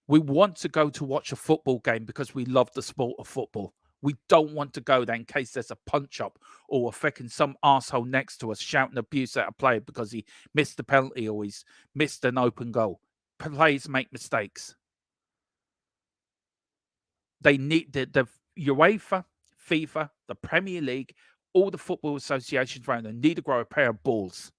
We want to go to watch a football game because we love the sport of football. We don't want to go there in case there's a punch-up or a fucking some arsehole next to us shouting abuse at a player because he missed the penalty or he's missed an open goal. Players make mistakes. They need the UEFA, FIFA, the Premier League, all the football associations around them need to grow a pair of balls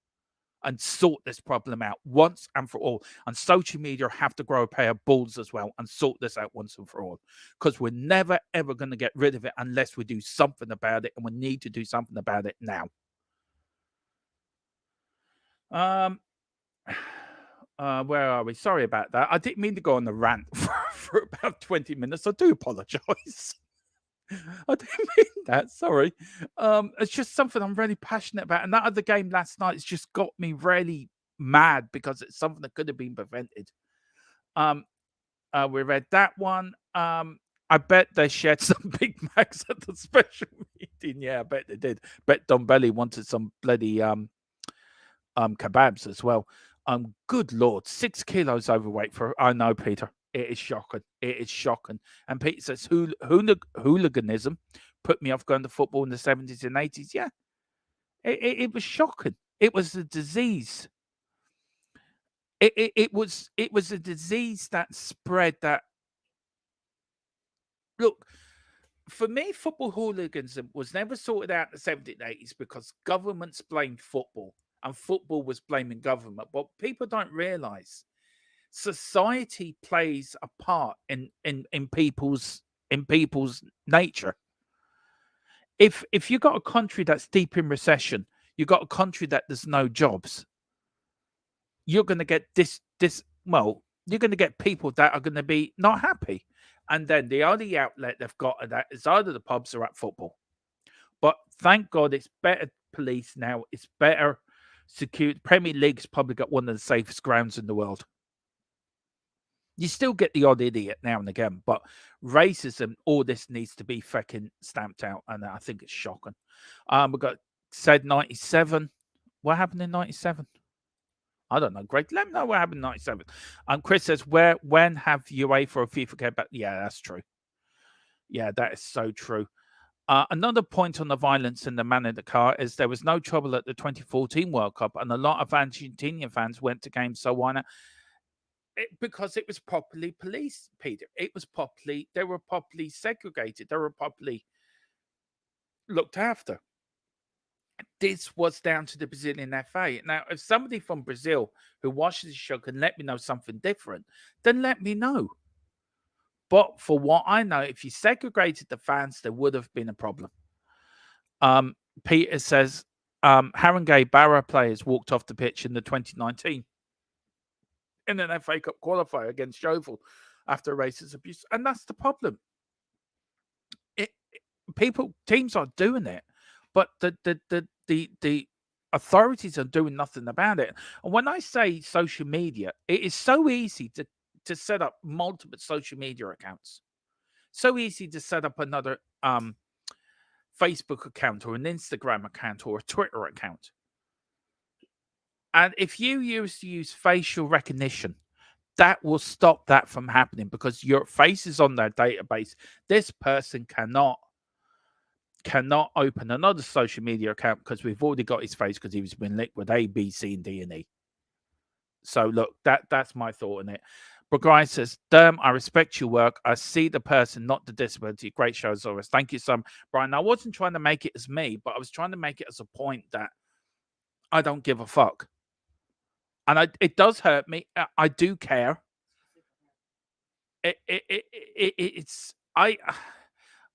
and sort this problem out once and for all. And social media have to grow a pair of balls as well and sort this out once and for all. Because we're never, ever going to get rid of it unless we do something about it. And we need to do something about it now. Where are we? Sorry about that. I didn't mean to go on the rant for about 20 minutes. I do apologize. I didn't mean that. Sorry. It's just something I'm really passionate about. And that other game last night has just got me really mad because it's something that could have been prevented. We read that one. I bet they shared some Big Macs at the special meeting. Yeah, I bet they did. Bet Don Belly wanted some bloody kebabs as well. Good Lord, 6 kilos overweight for, I know, Peter. It is shocking. It is shocking. And Peter says, hooliganism put me off going to football in the 70s and 80s. Yeah, it was shocking. It was a disease. It was a disease that spread that. Look, for me, football hooliganism was never sorted out in the 70s and 80s because governments blamed football and football was blaming government. But people don't realize society plays a part in people's nature. If you got a country that's deep in recession, you got a country that there's no jobs, you're going to get you're going to get people that are going to be not happy. And then the only outlet they've got of that is either the pubs or at football. But thank God it's better police now. It's better security. Premier League's probably got one of the safest grounds in the world. You still get the odd idiot now and again, but racism, all this needs to be fucking stamped out. And I think it's shocking. We got said 97. What happened in 97? I don't know. Greg, let me know what happened in 97. Chris says, when have UEFA or FIFA came back? Yeah, that's true. Yeah, that is so true. Another point on the violence in the man in the car is there was no trouble at the 2014 World Cup, and a lot of Argentinian fans went to games. So why not? Because it was properly policed, Peter. They were properly segregated. They were properly looked after. This was down to the Brazilian FA. Now, if somebody from Brazil who watches the show can let me know something different, then let me know. But for what I know, if you segregated the fans, there would have been a problem. Peter says, Haringey Barra players walked off the pitch in the 2019 in an FA Cup qualifier against Yeovil after racist abuse. And that's the problem. Teams are doing it. But the authorities are doing nothing about it. And when I say social media, it is so easy to set up multiple social media accounts. So easy to set up another Facebook account or an Instagram account or a Twitter account. And if you use facial recognition, that will stop that from happening because your face is on their database. This person cannot open another social media account because we've already got his face because he was been linked with A, B, C, and D and E. So look, that's my thought on it. But Brian says, Derm, I respect your work. I see the person, not the disability. Great show as always. Thank you, son. Brian, I wasn't trying to make it as me, but I was trying to make it as a point that I don't give a fuck. And it does hurt me. I do care.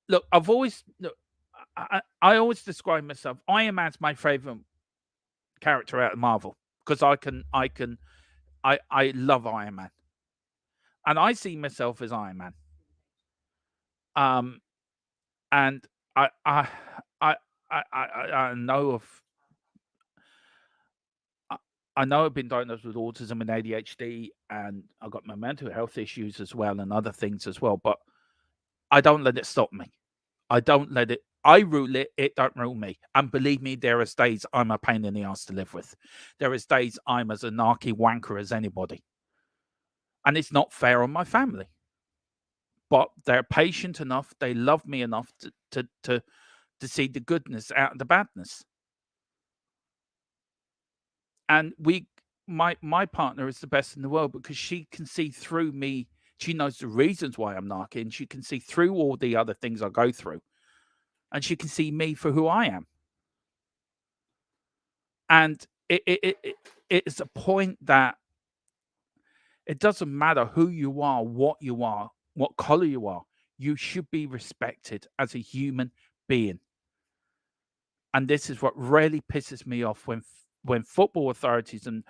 Look, I've always I always describe myself. Iron Man's my favorite character out of Marvel because I love Iron Man, and I see myself as Iron Man. And I know of. I know I've been diagnosed with autism and ADHD, and I've got my mental health issues as well and other things as well. But I don't let it stop me. I don't let it. I rule it. It don't rule me. And believe me, there is days I'm a pain in the ass to live with. There is days I'm as anarchy wanker as anybody, and it's not fair on my family. But they're patient enough. They love me enough to see the goodness out of the badness. And my partner is the best in the world because she can see through me. She knows the reasons why I'm narky, and she can see through all the other things I go through, and she can see me for who I am. And it's a point that it doesn't matter who you are, what color you are. You should be respected as a human being. And this is what really pisses me off when football authorities and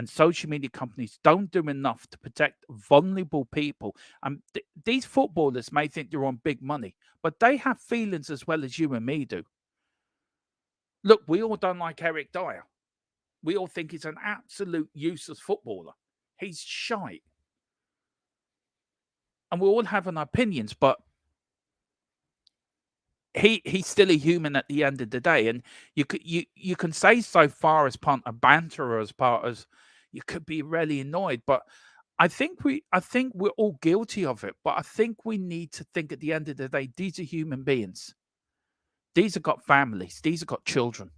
social media companies don't do enough to protect vulnerable people. And these footballers may think they're on big money, but they have feelings as well as you and me do. Look, we all don't like Eric Dyer. We all think he's an absolute useless footballer. He's shite. And we all have our opinions, but he's still a human at the end of the day. And you can say so far as part of banter or as part as you could be really annoyed, but I think we're all guilty of it. But I think we need to think at the end of the day, these are human beings. These have got families. These have got children.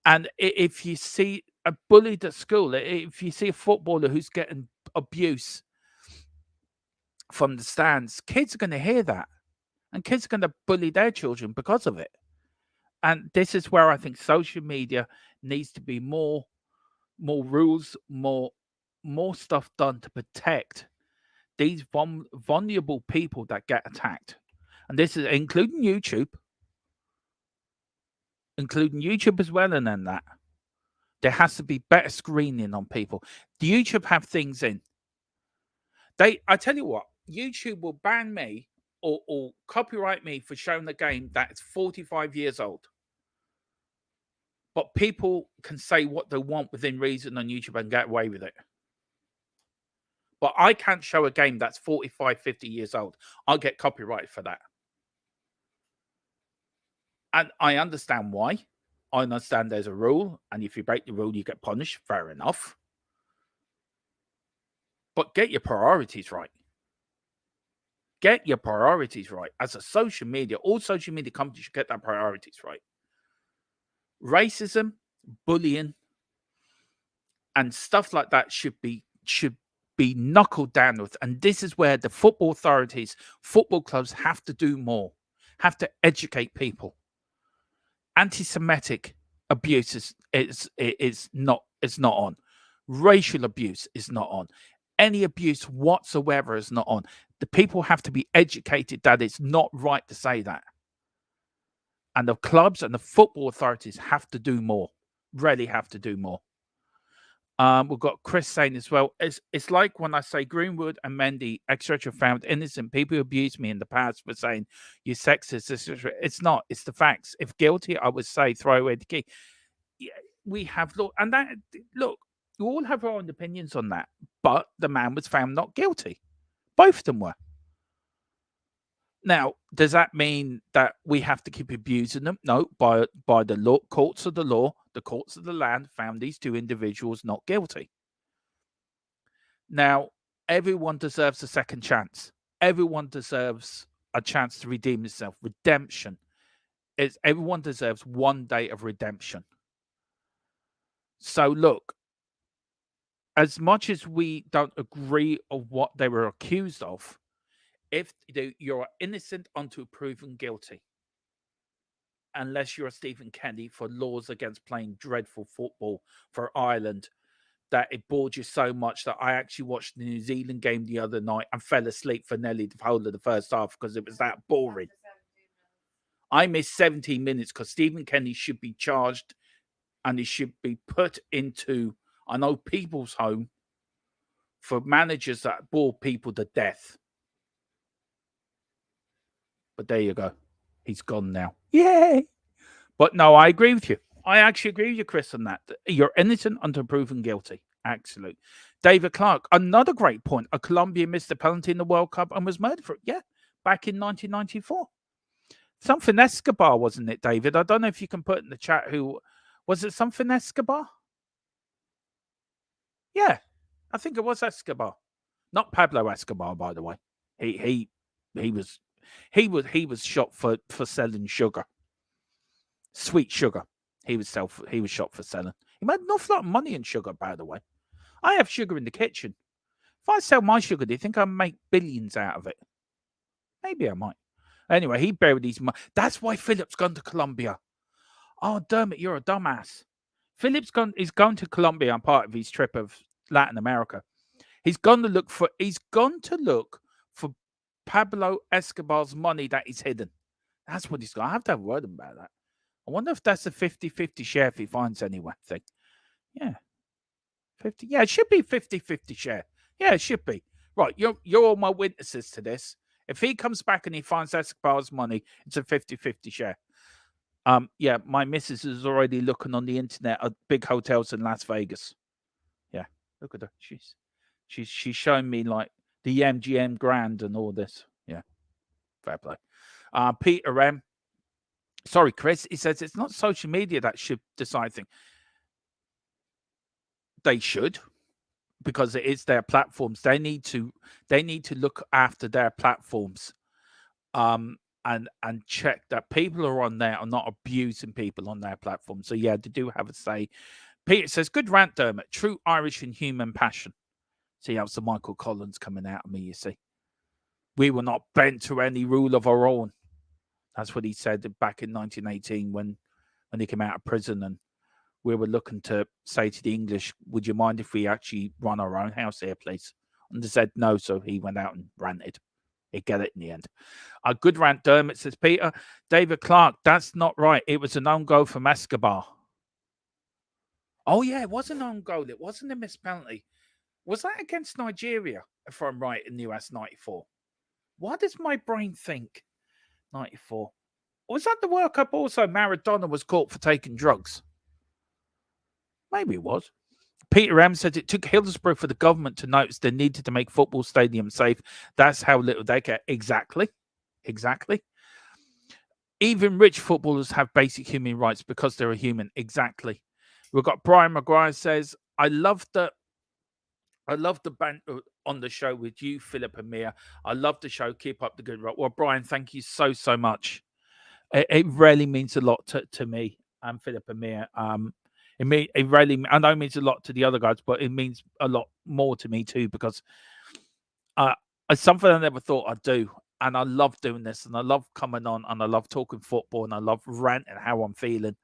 And if you see a bullied at school, if you see a footballer who's getting abuse from the stands, kids are going to hear that. And kids are going to bully their children because of it. And this is where I think social media needs to be more rules, more stuff done to protect these vulnerable people that get attacked. And this is including YouTube as well. And then that there has to be better screening on people. The YouTube have things in. I tell you what, YouTube will ban me or copyright me for showing a game that's 45 years old. But people can say what they want within reason on YouTube and get away with it. But I can't show a game that's 45, 50 years old. I'll get copyrighted for that. And I understand why. I understand there's a rule. And if you break the rule, you get punished. Fair enough. But get your priorities right. Get your priorities right. As a social media, all social media companies should get their priorities right. Racism, bullying, and stuff like that should be knuckled down with. And this is where the football authorities, football clubs have to do more, have to educate people. Anti-Semitic abuse is not on. Racial abuse is not on. Any abuse whatsoever is not on. The people have to be educated that it's not right to say that. And the clubs and the football authorities have to do more. Really have to do more. We've got Chris saying as well, it's like when I say Greenwood and Mendy, etc., found innocent. People abused me in the past for saying you're sexist, etc. It's not. It's the facts. If guilty, I would say throw away the key. we have look, and that look, you all have our own opinions on that, but the man was found not guilty. Both of them were. Now, does that mean that we have to keep abusing them? No, by the law, courts of the law, the courts of the land found these two individuals not guilty. Now, everyone deserves a second chance. Everyone deserves a chance to redeem himself. Redemption. Everyone deserves one day of redemption. So look, as much as we don't agree of what they were accused of, if you're innocent until proven guilty, unless you're Stephen Kenny for laws against playing dreadful football for Ireland, that it bored you so much that I actually watched the New Zealand game the other night and fell asleep for nearly the whole of the first half because it was that boring. I missed 17 minutes because Stephen Kenny should be charged and he should be put into, I know, people's home for managers that bore people to death. But there you go. He's gone now. Yay! But no, I agree with you. I actually agree with you, Chris, on that. You're innocent until proven guilty. Absolutely. David Clark, another great point. A Colombian missed a penalty in the World Cup and was murdered for it. Yeah, back in 1994. Something Escobar, wasn't it, David? I don't know if you can put in the chat who... Was it something Escobar? Yeah, I think it was Escobar. Not Pablo Escobar, by the way. He was shot for selling sugar. Sweet sugar. He was shot for selling. He made an awful lot of money in sugar, by the way. I have sugar in the kitchen. If I sell my sugar, do you think I'll make billions out of it? Maybe I might. Anyway, he buried his money. That's why Philip's gone to Colombia. Oh, Dermot, you're a dumbass. Philip's is going to Colombia on part of his trip of Latin America. He's gone to look for Pablo Escobar's money that is hidden. That's what he's got. I have to have a word about that. I wonder if that's a 50-50 share if he finds anywhere. I think. Yeah. 50. Yeah, it should be 50-50 share. Yeah, it should be. Right, you're all my witnesses to this. If he comes back and he finds Escobar's money, it's a 50-50 share. Yeah, my missus is already looking on the internet at big hotels in Las Vegas. Yeah, look at her. She's showing me like the MGM Grand and all this. Yeah, fair play. Peter M. Sorry, Chris. He says it's not social media that should decide things. They should, because it is their platforms. They need to look after their platforms. And check that people who are on there are not abusing people on their platform. So yeah, they do have a say. Peter says, good rant, Dermot. True Irish and human passion. See, how's the Michael Collins coming out of me, you see. We were not bent to any rule of our own. That's what he said back in 1918 when he came out of prison, and we were looking to say to the English, would you mind if we actually run our own house here, please? And they said no, so he went out and ranted. He'd get it in the end. A good rant, Dermot, says Peter. David Clark, that's not right. It was an own goal from Escobar. Oh, yeah, it was an own goal. It wasn't a missed penalty. Was that against Nigeria, if I'm right, in the US 94? Why does my brain think 94? Was that the World Cup also? Maradona was caught for taking drugs. Maybe it was. Peter M said it took Hillsborough for the government to notice they needed to make football stadiums safe. That's how little they care. Exactly. Even rich footballers have basic human rights because they're a human. Exactly. We've got Brian Maguire says, I love the banter on the show with you, Philip and Mia. I love the show. Keep up the good work. Well, Brian, thank you so much. It really means a lot to me and Philip and Mia. It really, I know it means a lot to the other guys, but it means a lot more to me too, because it's something I never thought I'd do. And I love doing this, and I love coming on, and I love talking football, and I love ranting how I'm feeling.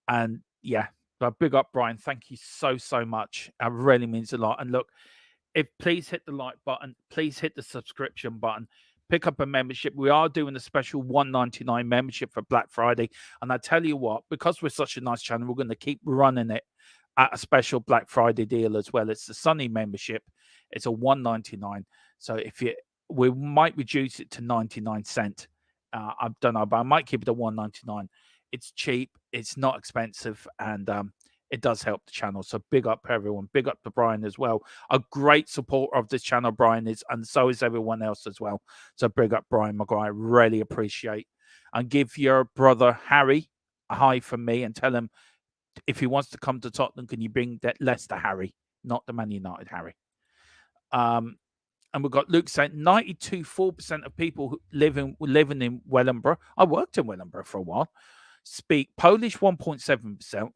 And yeah, but big up, Brian. Thank you so much. It really means a lot. And look, please hit the like button, please hit the subscription button. Pick up a membership. We are doing a special $1.99 membership for Black Friday. And I tell you what, because we're such a nice channel, we're going to keep running it at a special Black Friday deal as well. It's the Sunny membership. It's a $1.99. So we might reduce it to 99 cents. I don't know, but I might keep it at $1.99. It's cheap. It's not expensive. And it does help the channel. So big up everyone. Big up to Brian as well. A great supporter of this channel, Brian is, and so is everyone else as well. So big up Brian Maguire. Really appreciate. And give your brother Harry a hi from me and tell him if he wants to come to Tottenham, can you bring that Leicester Harry, not the Man United Harry. And we've got Luke saying 92.4% of people who living in Wellingborough. I worked in Wellingborough for a while. Speak Polish 1.7%.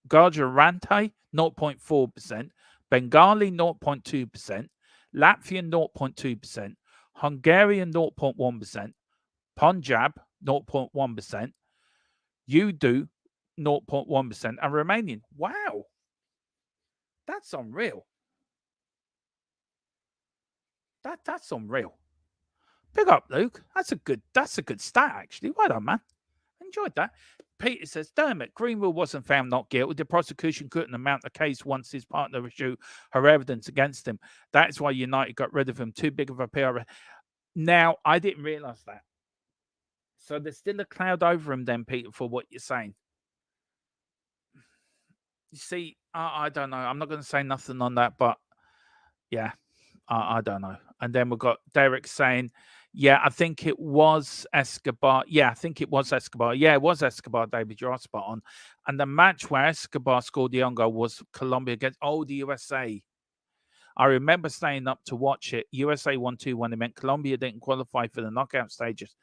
Gujarati 0.4%. Bengali 0.2%. Latvian 0.2%. Hungarian 0.1%. Punjab 0.1%. Urdu 0.1%. And Romanian. Wow. That's unreal. That's unreal. Big up, Luke. That's a good stat, actually. Well done, man. Enjoyed that. Peter says, Dermot, Greenwood wasn't found not guilty. The prosecution couldn't amount the case once his partner withdrew her evidence against him. That's why United got rid of him. Too big of a PR. Now, I didn't realise that. So there's still a cloud over him then, Peter, for what you're saying. You see, I don't know. I'm not going to say nothing on that, but yeah. I don't know. And then we've got Derek saying, yeah, I think it was Escobar. Yeah, I think it was Escobar. Yeah, it was Escobar, David. You're spot on. And the match where Escobar scored the young goal was Colombia against the USA. I remember staying up to watch it. USA won 2-1. It meant Colombia didn't qualify for the knockout stages.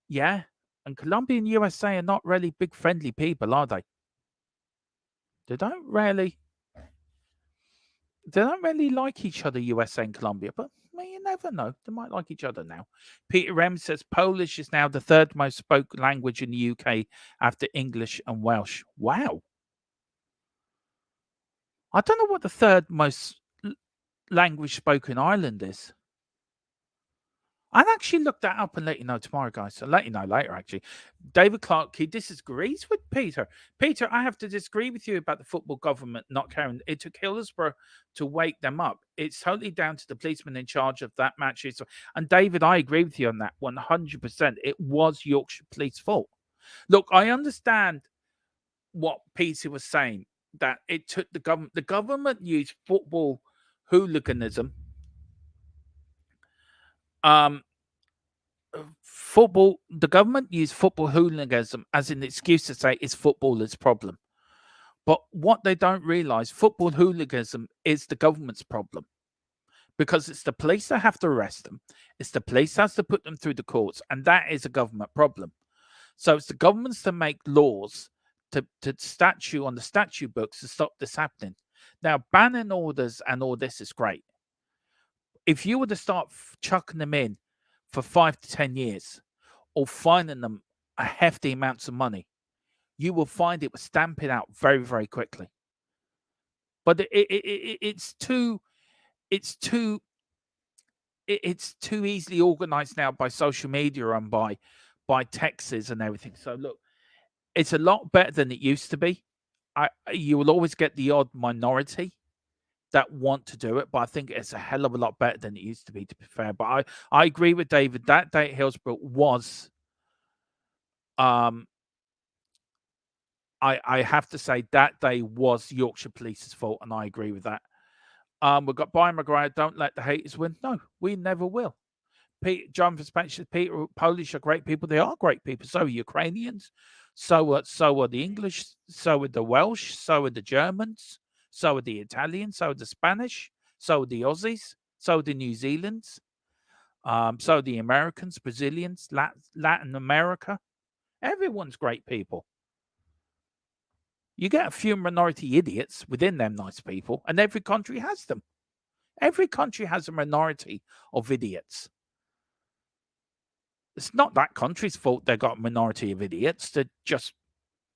Yeah, and Colombia and USA are not really big friendly people, are they? They don't really like each other, USA and Colombia, but you never know. They might like each other now. Peter M says Polish is now the third most spoken language in the UK after English and Welsh. Wow. I don't know what the third most language spoken in Ireland is. I'll actually look that up and let you know tomorrow, guys. I'll let you know later, actually. David Clark, he disagrees with Peter. Peter, I have to disagree with you about the football government not caring. It took Hillsborough to wake them up. It's totally down to the policeman in charge of that match. And David, I agree with you on that 100%. It was Yorkshire Police fault. Look, I understand what Peter was saying, that it took the government. The government used football hooliganism. The government used football hooliganism as an excuse to say it's footballers' problem. But what they don't realize, football hooliganism is the government's problem, because it's the police that have to arrest them. It's the police that has to put them through the courts, and that is a government problem. So it's the governments to make laws to statute on the statute books to stop this happening. Now, banning orders and all this is great. If you were to start chucking them in for 5 to 10 years, or finding them a hefty amounts of money, you will find it will stamp it out very, very quickly. But it's too easily organized now by social media and by texts and everything. So look, it's a lot better than it used to be. You will always get the odd minority that want to do it, but I think it's a hell of a lot better than it used to be be fair. But I agree with David. That day at Hillsborough was I have to say that day was Yorkshire Police's fault, and I agree with that. We've got Brian Maguire, don't let the haters win. No, we never will. John Fitzpatrick, Peter, Polish are great people. They are great people. So are Ukrainians. So are the English. So are the Welsh. So are the Germans. So are the Italians. So are the Spanish. So are the Aussies. So are the New Zealanders. So are the Americans, Brazilians, Latin America. Everyone's great people. You get a few minority idiots within them nice people, and every country has them. Every country has a minority of idiots. It's not that country's fault they got a minority of idiots.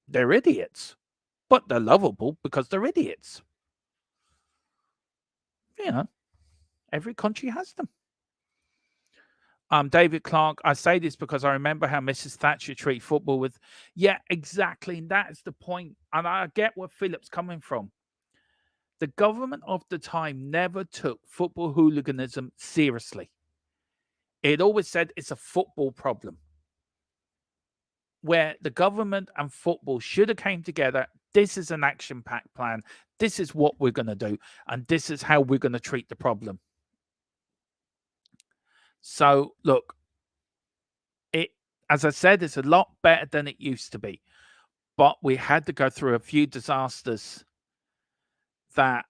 They're idiots. But they're lovable because they're idiots. You know, every country has them. David Clark, I say this because I remember how Mrs. Thatcher treated football with... Yeah, exactly. And that is the point. And I get where Philip's coming from. The government of the time never took football hooliganism seriously. It always said it's a football problem. where the government and football should have came together. This is an action-packed plan. This is what we're going to do, and this is how we're going to treat the problem. So, look, as I said, it's a lot better than it used to be, but we had to go through a few disasters that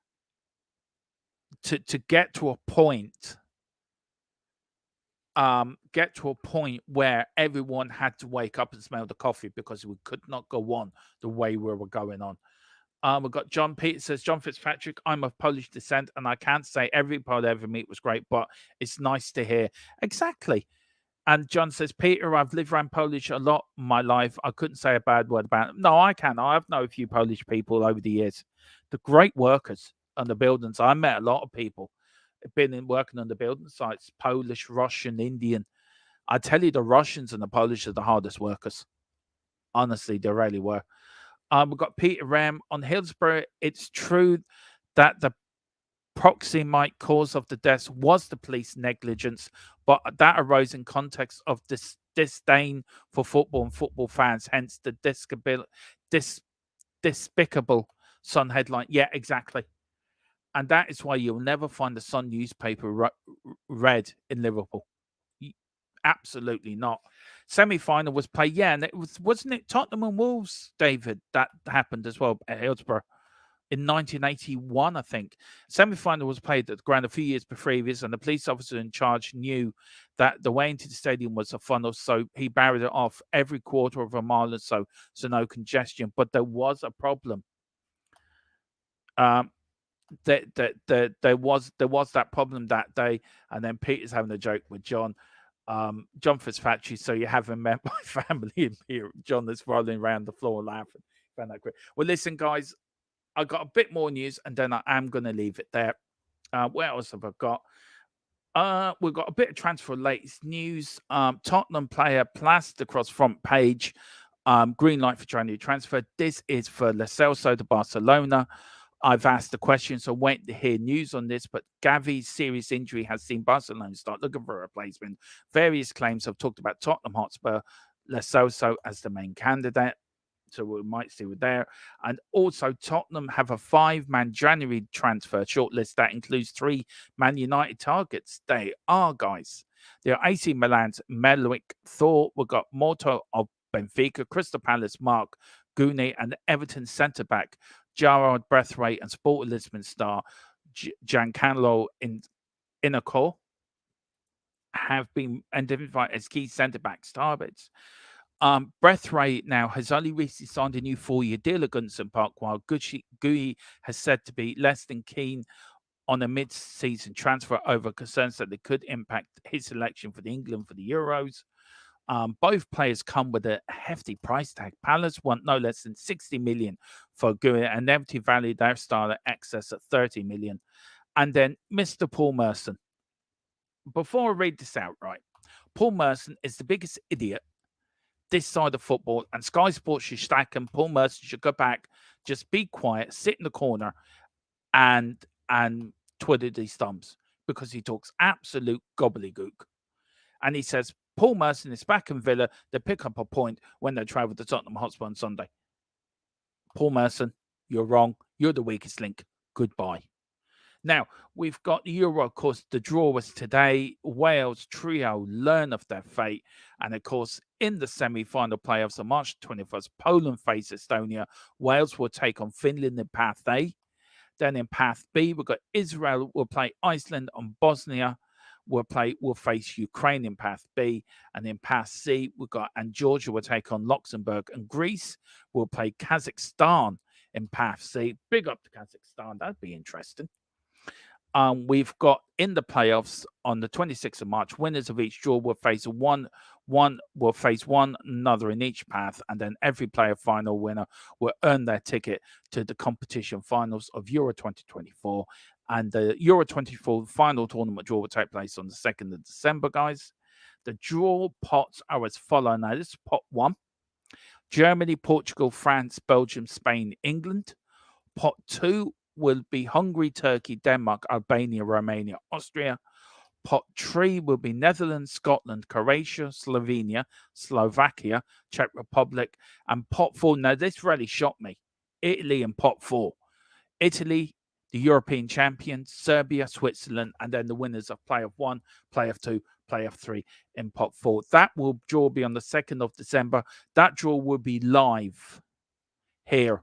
to get to a point. Get to a point where everyone had to wake up and smell the coffee because we could not go on the way we were going on. We've got John Peter says, John Fitzpatrick, I'm of Polish descent, and I can't say every pod I ever meet was great, but it's nice to hear. Exactly. And John says, Peter, I've lived around Polish a lot in my life. I couldn't say a bad word about it. No, I can. I've known a few Polish people over the years. The great workers on the buildings. I met a lot of people. Been working on the building sites, Polish, Russian, Indian. I tell you, the Russians and the Polish are the hardest workers. Honestly, they really were. We've got Peter Ram on Hillsborough. It's true that the proximate cause of the deaths was the police negligence, but that arose in context of this disdain for football and football fans, hence the despicable Sun headline. Yeah, exactly. And that is why you'll never find the Sun newspaper read in Liverpool. Absolutely not. Semi-final was played, yeah, and wasn't it Tottenham and Wolves, David, that happened as well at Hillsborough in 1981, I think. Semi-final was played at the ground a few years previous, and the police officer in charge knew that the way into the stadium was a funnel, so he barried it off every quarter of a mile or so no congestion. But there was a problem. There was that problem that day, and then Peter's having a joke with John. John Fitzpatrick, so you haven't met my family in here. John is rolling around the floor laughing. Found that great. Well, listen, guys, I got a bit more news, and then I am going to leave it there. What else have I got? We've got a bit of transfer latest news. Tottenham player plastered across front page. Green light for January transfer. This is for Lo Celso to Barcelona. I've asked the question, so wait to hear news on this. But Gavi's serious injury has seen Barcelona start looking for a replacement. Various claims have talked about Tottenham Hotspur, Lo Celso as the main candidate. So we might see it there. And also, Tottenham have a 5-man January transfer shortlist that includes 3 Man United targets. They are, guys. They are AC Milan's Melik Thor. We've got Morto of Benfica, Crystal Palace Mark Gooney, and Everton centre-back Gerard Braithwaite and Sport Lisbon star Giancarlo Inacor have been identified as key centre-back targets. Braithwaite now has only recently signed a new 4-year deal at Goodison Park, while Gui has said to be less than keen on a mid-season transfer over concerns that they could impact his selection for England for the Euros. Both players come with a hefty price tag. Palace want no less than 60 million for Gui, and Everton valued their star at excess at 30 million. And then Mr. Paul Merson. Before I read this out, right, Paul Merson is the biggest idiot this side of football, and Sky Sports should stack him. Paul Merson should go back, just be quiet, sit in the corner, and twiddle his thumbs, because he talks absolute gobbledygook. And he says Paul Merson is back in Villa. They pick up a point when they travel to Tottenham Hotspur on Sunday. Paul Merson, you're wrong. You're the weakest link. Goodbye. Now, we've got the Euro, of course. The draw was today. Wales trio learn of their fate. And, of course, in the semi-final playoffs on March 21st, Poland face Estonia. Wales will take on Finland in Path A. Then in Path B, we've got Israel will play Iceland, and Bosnia will face Ukraine in Path B. And in Path C, and Georgia will take on Luxembourg, and Greece will play Kazakhstan in Path C. Big up to Kazakhstan. That'd be interesting. We've got in the playoffs on the 26th of March, winners of each draw will face one another in each path, and then every player final winner will earn their ticket to the competition finals of Euro 2024. And the Euro 2024 final tournament draw will take place on the 2nd of December, guys. The draw pots are as follow. Now, this is pot 1. Germany, Portugal, France, Belgium, Spain, England. Pot 2 will be Hungary, Turkey, Denmark, Albania, Romania, Austria. pot 3 will be Netherlands, Scotland, Croatia, Slovenia, Slovakia, Czech Republic, and pot 4. Now, this really shocked me. Italy in pot 4. Italy, the European champions, Serbia, Switzerland, and then the winners of playoff 1, playoff 2, playoff 3 in pot 4. That draw be on the 2nd of December. That draw will be live here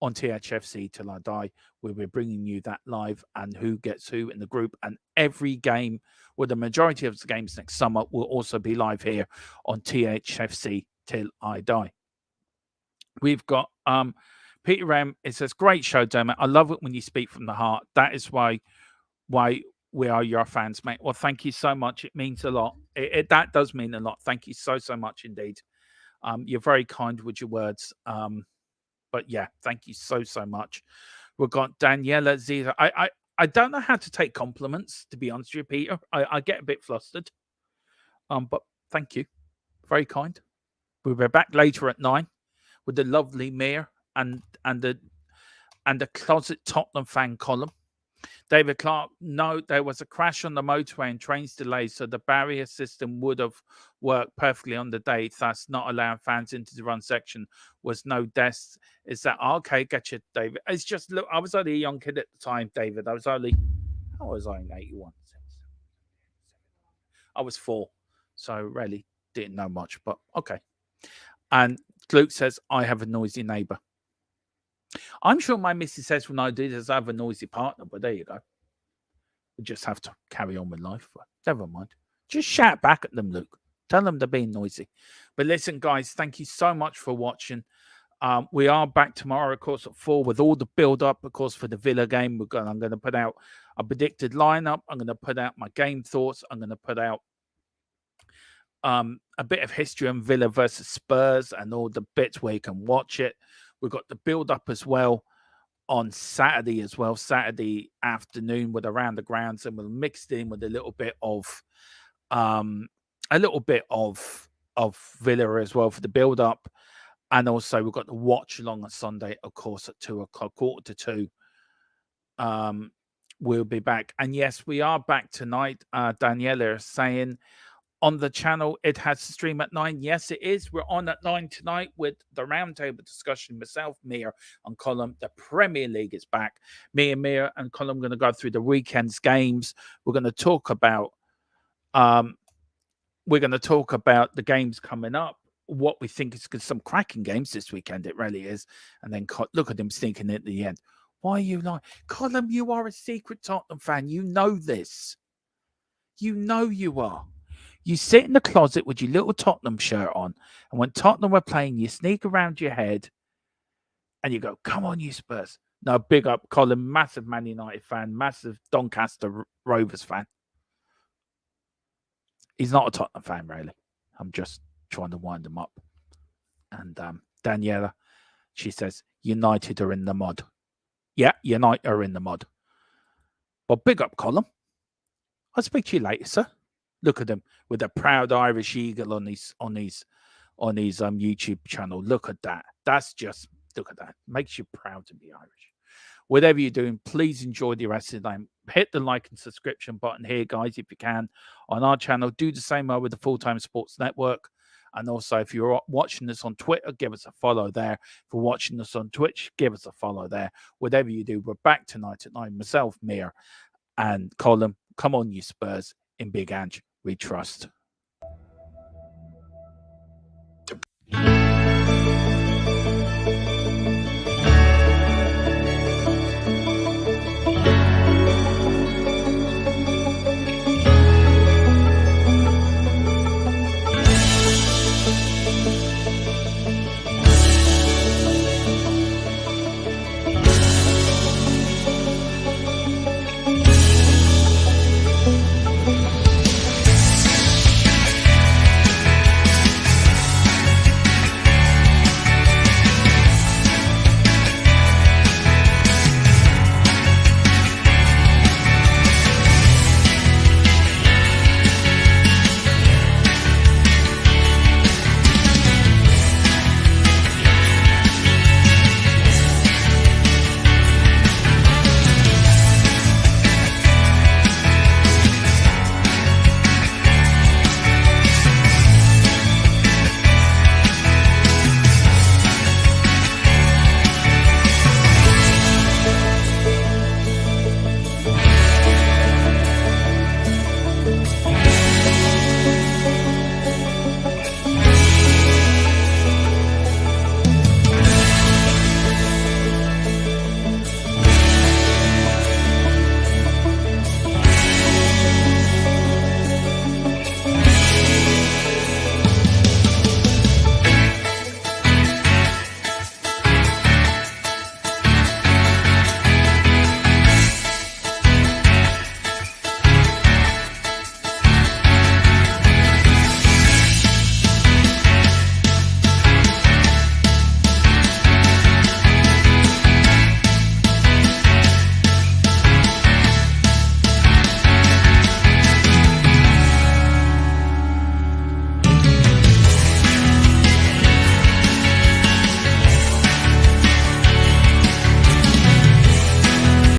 on Thfc Till I Die. We'll be bringing you that live and who gets who in the group, and every game, well, the majority of the games next summer will also be live here on Thfc Till I Die. We've got Peter M. It says, great show, Dermot. I love it when you speak from the heart. That is why we are your fans, mate. Well, thank you so much. It means a lot. That does mean a lot. Thank you so much indeed. You're very kind with your words. But yeah, thank you so much. We've got Daniela Zeta. I don't know how to take compliments, to be honest with you, Peter. I get a bit flustered. But thank you. Very kind. We'll be back later at 9 with the lovely Mir and the closet Tottenham fan column. David Clark, no, there was a crash on the motorway and trains delayed, so the barrier system would have worked perfectly on the day, thus not allowing fans into the run section. Was no deaths. Is that okay? Get you, David. It's just, look, I was only a young kid at the time, David. I was only in 81. I was 4, so really didn't know much, but okay. And Luke says, I have a noisy neighbour. I'm sure my missus says when I do this, I have a noisy partner, but there you go. We just have to carry on with life. But never mind. Just shout back at them, Luke. Tell them they're being noisy. But listen, guys, thank you so much for watching. We are back tomorrow, of course, at 4 with all the build-up, of course, for the Villa game. I'm going to put out a predicted lineup. I'm going to put out my game thoughts. I'm going to put out a bit of history on Villa versus Spurs and all the bits where you can watch it. We've got the build-up as well on Saturday as well, Saturday afternoon with Around the Grounds, and we'll mix it in with a little bit of Villa as well for the build-up. And also we've got the watch along on Sunday, of course, at 2 o'clock, 1:45. We'll be back. And yes, we are back tonight. Daniela is saying on the channel, it has to stream at 9. Yes, it is. We're on at 9 tonight with the roundtable discussion. Myself, Mia, and Colin. The Premier League is back. Me and Mia and Colin are going to go through the weekend's games. We're going to talk about the games coming up. What we think is some cracking games this weekend. It really is. And then look at him sneaking in at the end. Why are you like, Colin? You are a secret Tottenham fan. You know this. You know you are. You sit in the closet with your little Tottenham shirt on, and when Tottenham were playing, you sneak around your head and you go, come on, you Spurs. No, big up, Colin, massive Man United fan, massive Doncaster Rovers fan. He's not a Tottenham fan, really. I'm just trying to wind him up. And Daniela, she says, United are in the mud. Yeah, United are in the mud. Well, big up, Colin. I'll speak to you later, sir. Look at him with a proud Irish eagle on his YouTube channel. Look at that. Look at that. Makes you proud to be Irish. Whatever you're doing, please enjoy the rest of the day. Hit the like and subscription button here, guys, if you can, on our channel. Do the same with the Full-Time Sports Network. And also, if you're watching this on Twitter, give us a follow there. If you're watching us on Twitch, give us a follow there. Whatever you do, we're back tonight at 9. Myself, Mir, and Colin. Come on, you Spurs. In Big Ange, we trust.